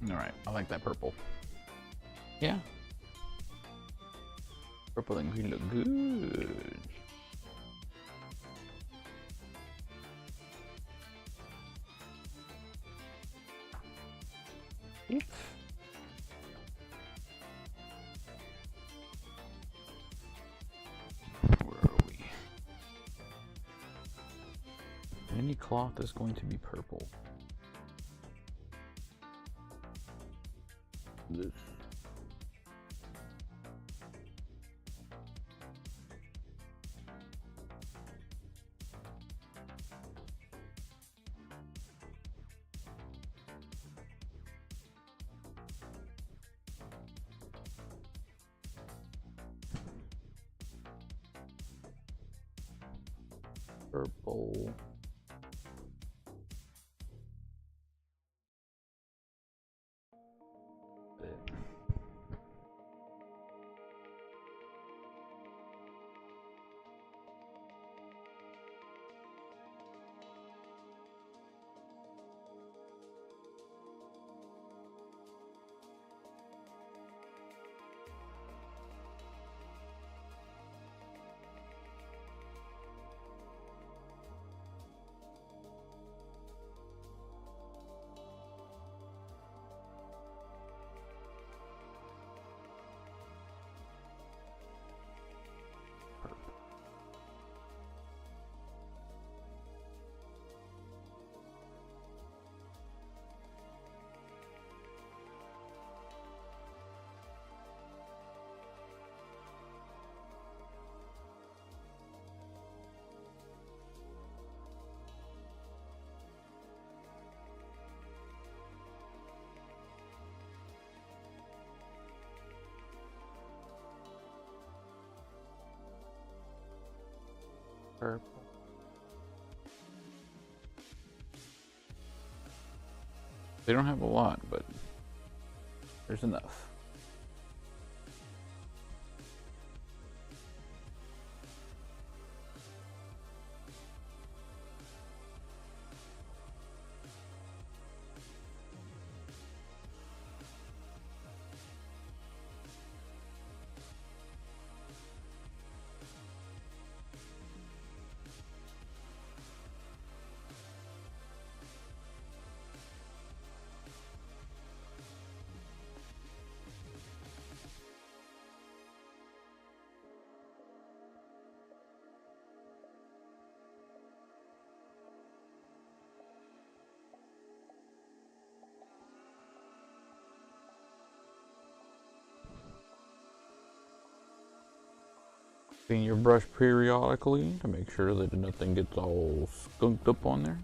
All right, I like that purple. Yeah. Purple and green look good. Oops. any cloth is going to be purple. This. Purple. Purple. They don't have a lot, but there's enough. Clean your brush periodically to make sure that nothing gets all skunked up on there.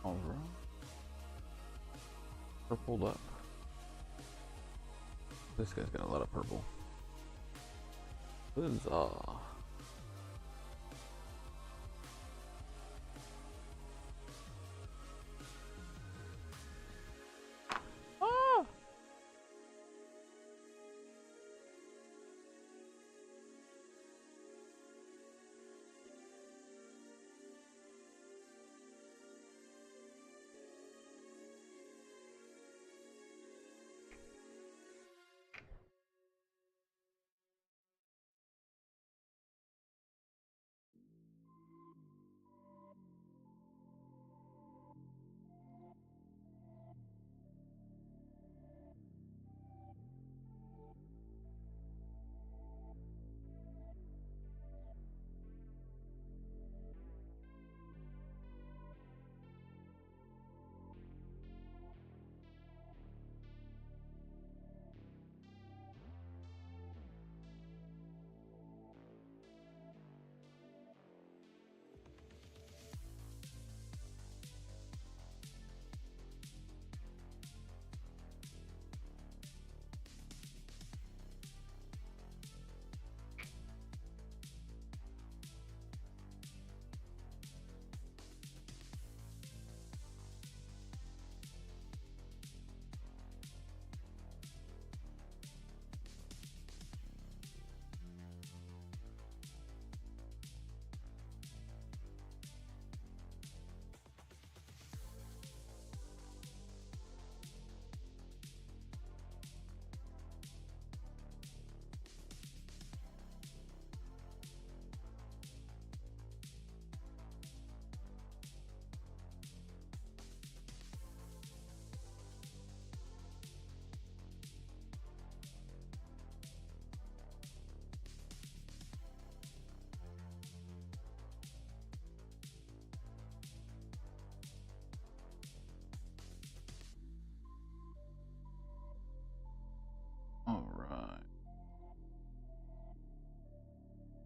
All right. Purpled up. This guy's got a lot of purple. Huzzah.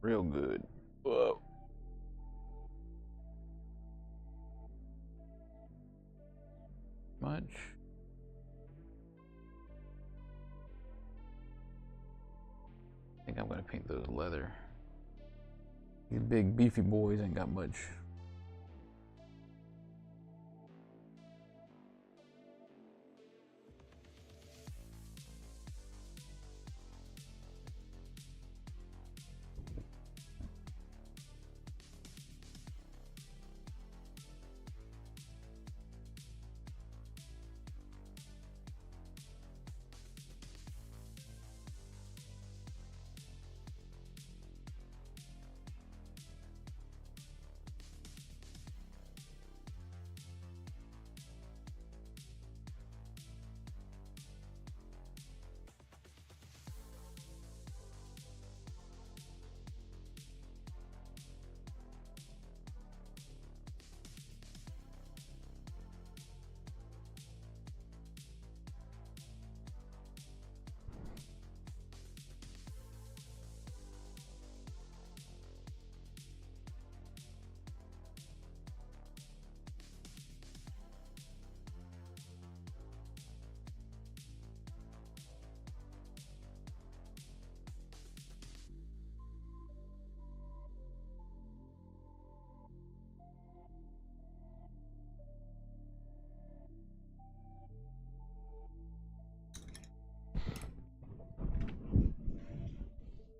Real good. Whoa. Much. I think I'm gonna paint those leather. These big beefy boys ain't got much.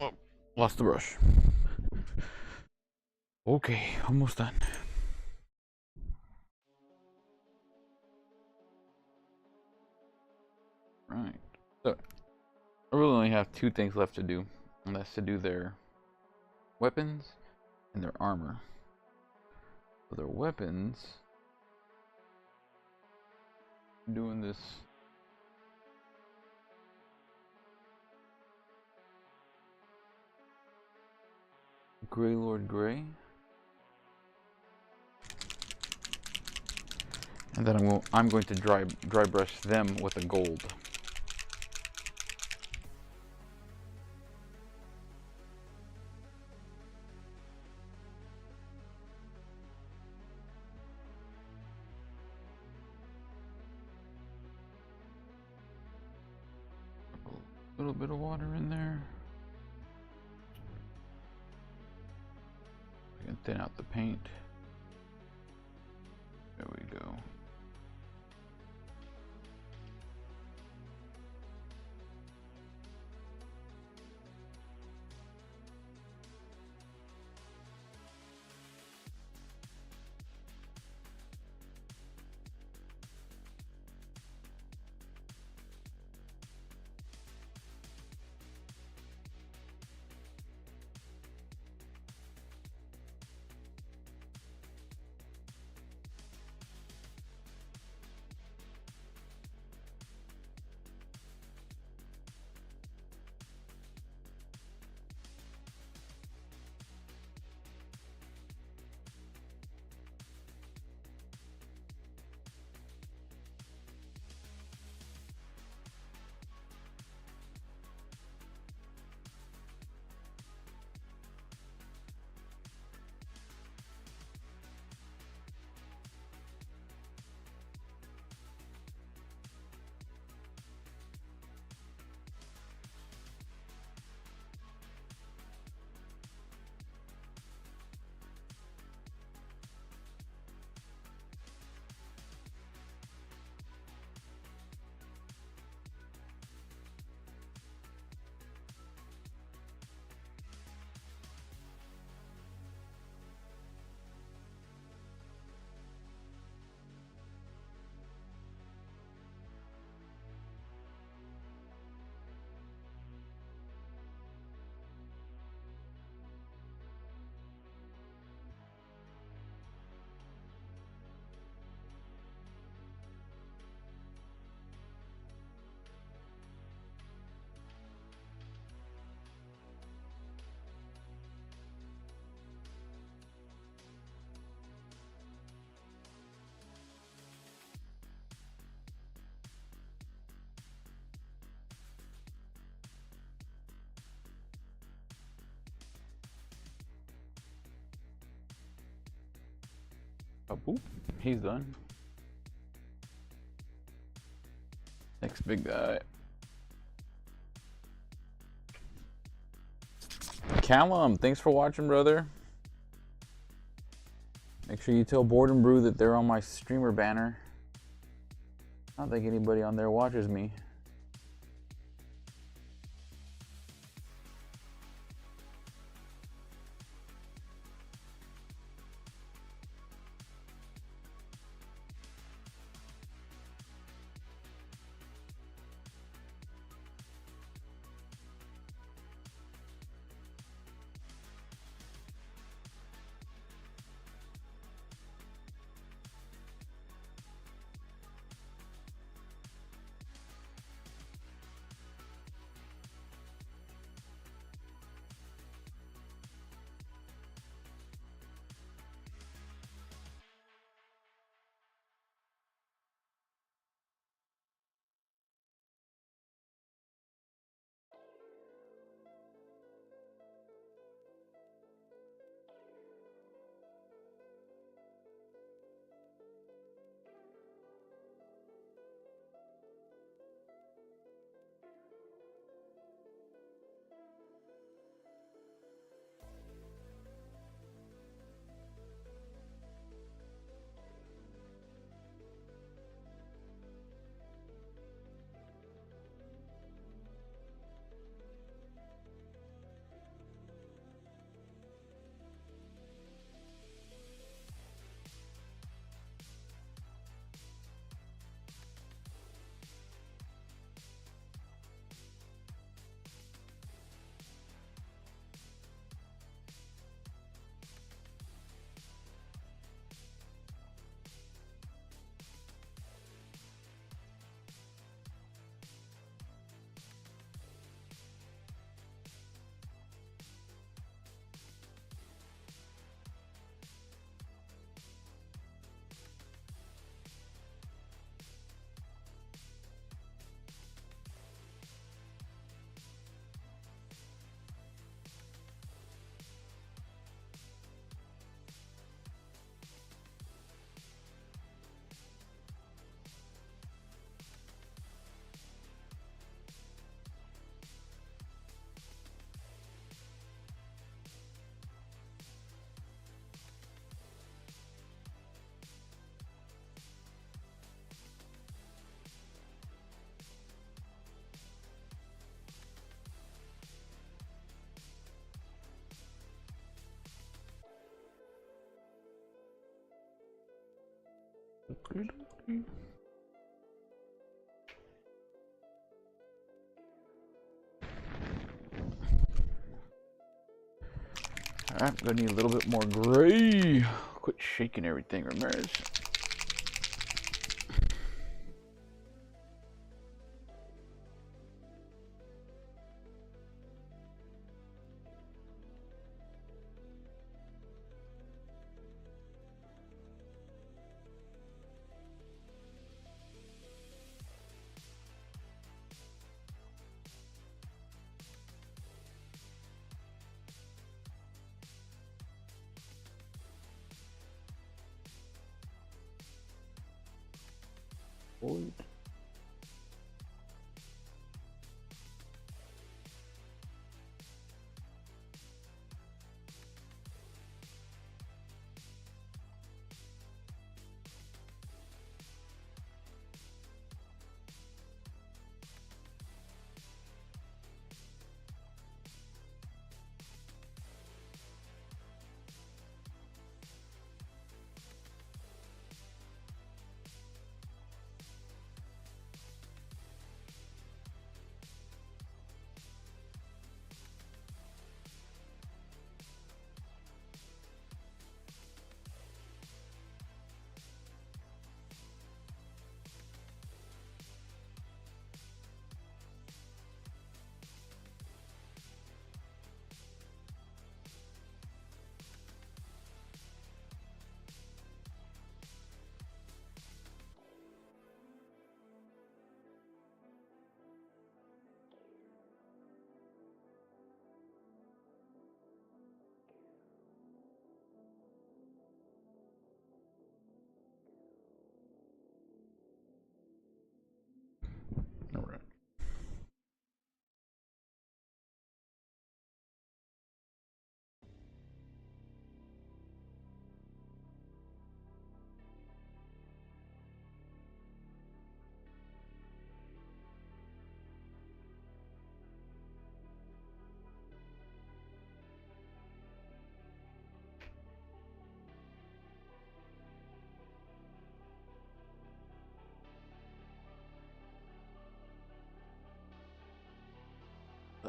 Oh, lost the brush. Okay, almost done. Right. So I really only have two things left to do, and that's to do their weapons and their armor. For their weapons, I'm doing this Greylord Grey, and then I'm going to dry brush them with a gold. A little bit of water in there. I can thin out the paint. There we go. Oh, boop. He's done. Next big guy. Callum, thanks for watching, brother. Make sure you tell Board and Brew that they're on my streamer banner. I don't think anybody on there watches me. Alright, gonna need a little bit more gray. Quit shaking everything, Ramirez. Void.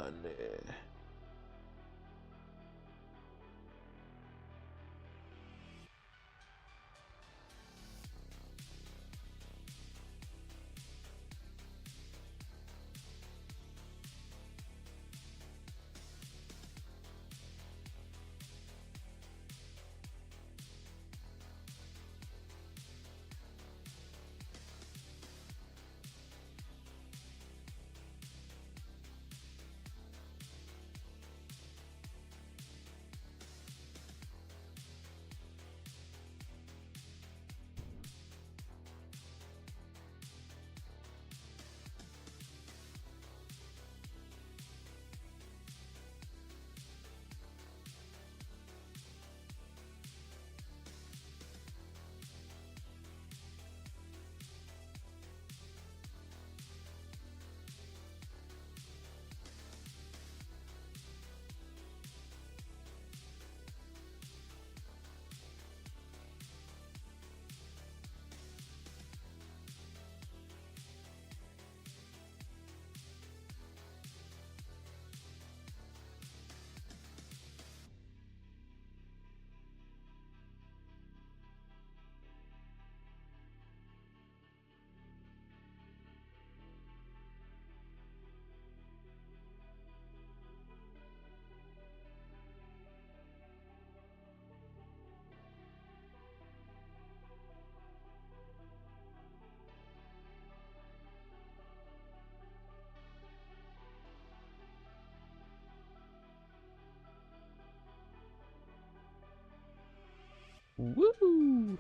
on. Woo!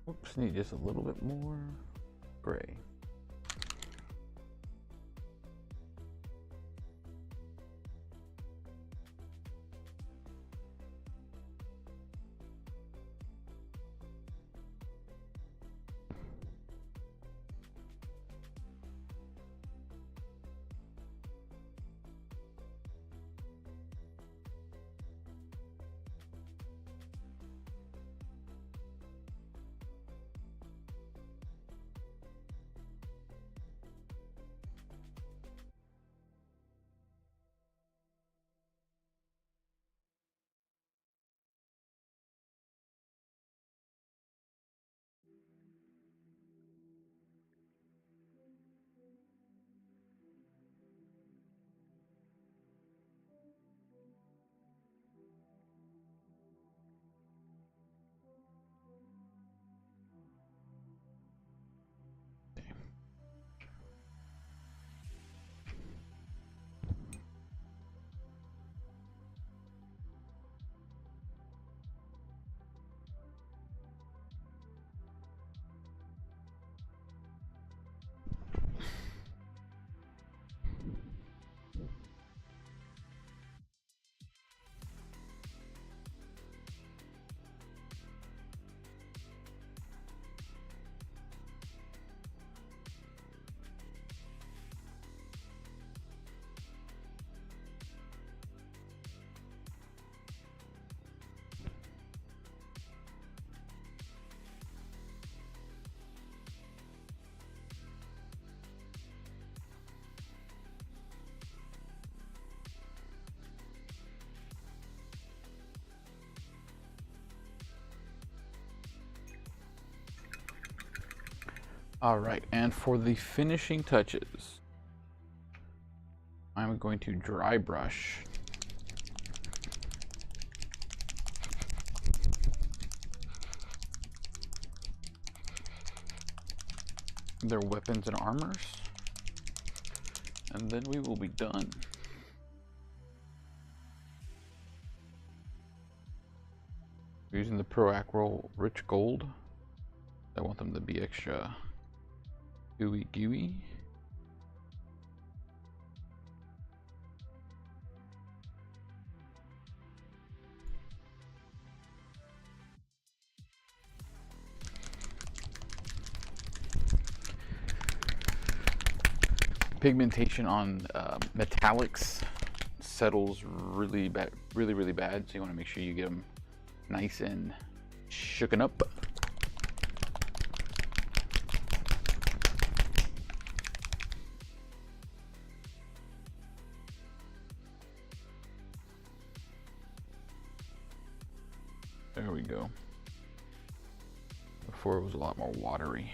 Whoops, need just a little bit more gray. All right, and for the finishing touches, I'm going to dry brush their weapons and armors, and then we will be done. Using the Pro Acro Rich Gold, I want them to be extra gooey. Pigmentation on metallics settles really bad, really bad. So you want to make sure you get them nice and shooken up. There we go. Before it was a lot more watery.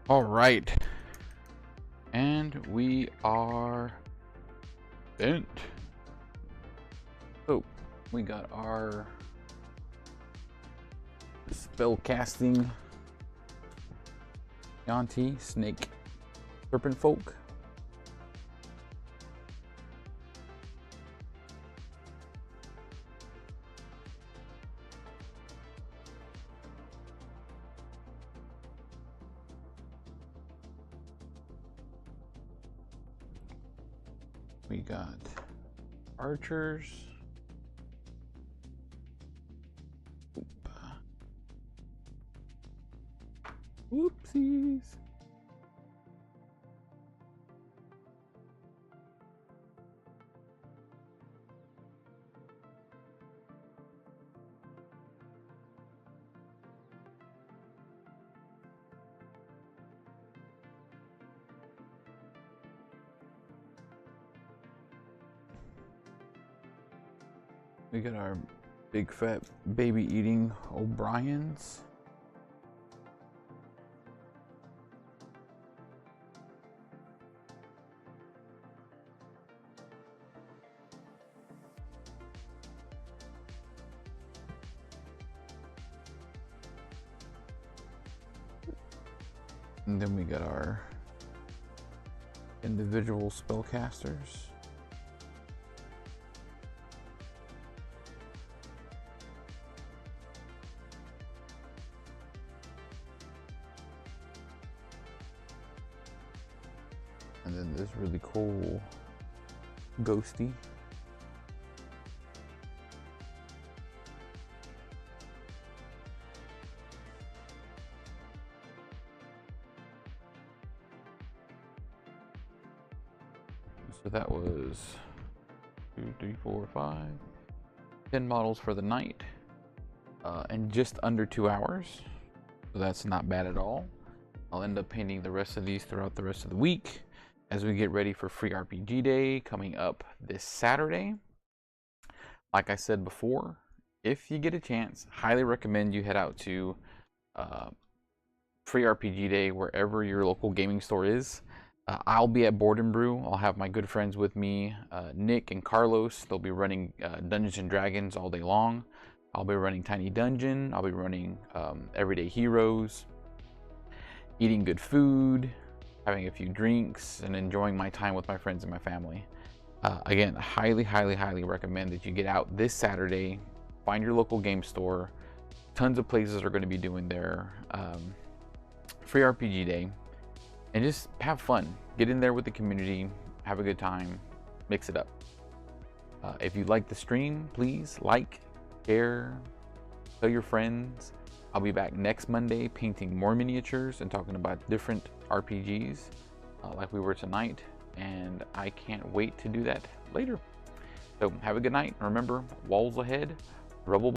All right, and we are bent. Oh, we got our spell casting Yuan-ti snake serpent folk. We got archers. Oop. Whoopsies. We got our big fat baby eating O'Briens. And then we got our individual spellcasters. And then this really cool ghosty. So that was 2, 3, 4, 5, 10 models for the night, in just under 2 hours. So that's not bad at all. I'll end up painting the rest of these throughout the rest of the week as we get ready for Free RPG Day coming up this Saturday. Like I said before, if you get a chance, highly recommend you head out to Free RPG Day wherever your local gaming store is. I'll be at Board and Brew. I'll have my good friends with me, Nick and Carlos. They'll be running Dungeons and Dragons all day long. I'll be running Tiny Dungeon. I'll be running Everyday Heroes, eating good food, having a few drinks, and enjoying my time with my friends and my family. Again, highly, highly, highly recommend that you get out this Saturday, find your local game store. Tons of places are going to be doing their Free RPG Day. And just have fun. Get in there with the community, have a good time, mix it up. If you like the stream, please like, share, tell your friends. I'll be back next Monday painting more miniatures and talking about different RPGs like we were tonight. And I can't wait to do that later. So have a good night. Remember, walls ahead, rubble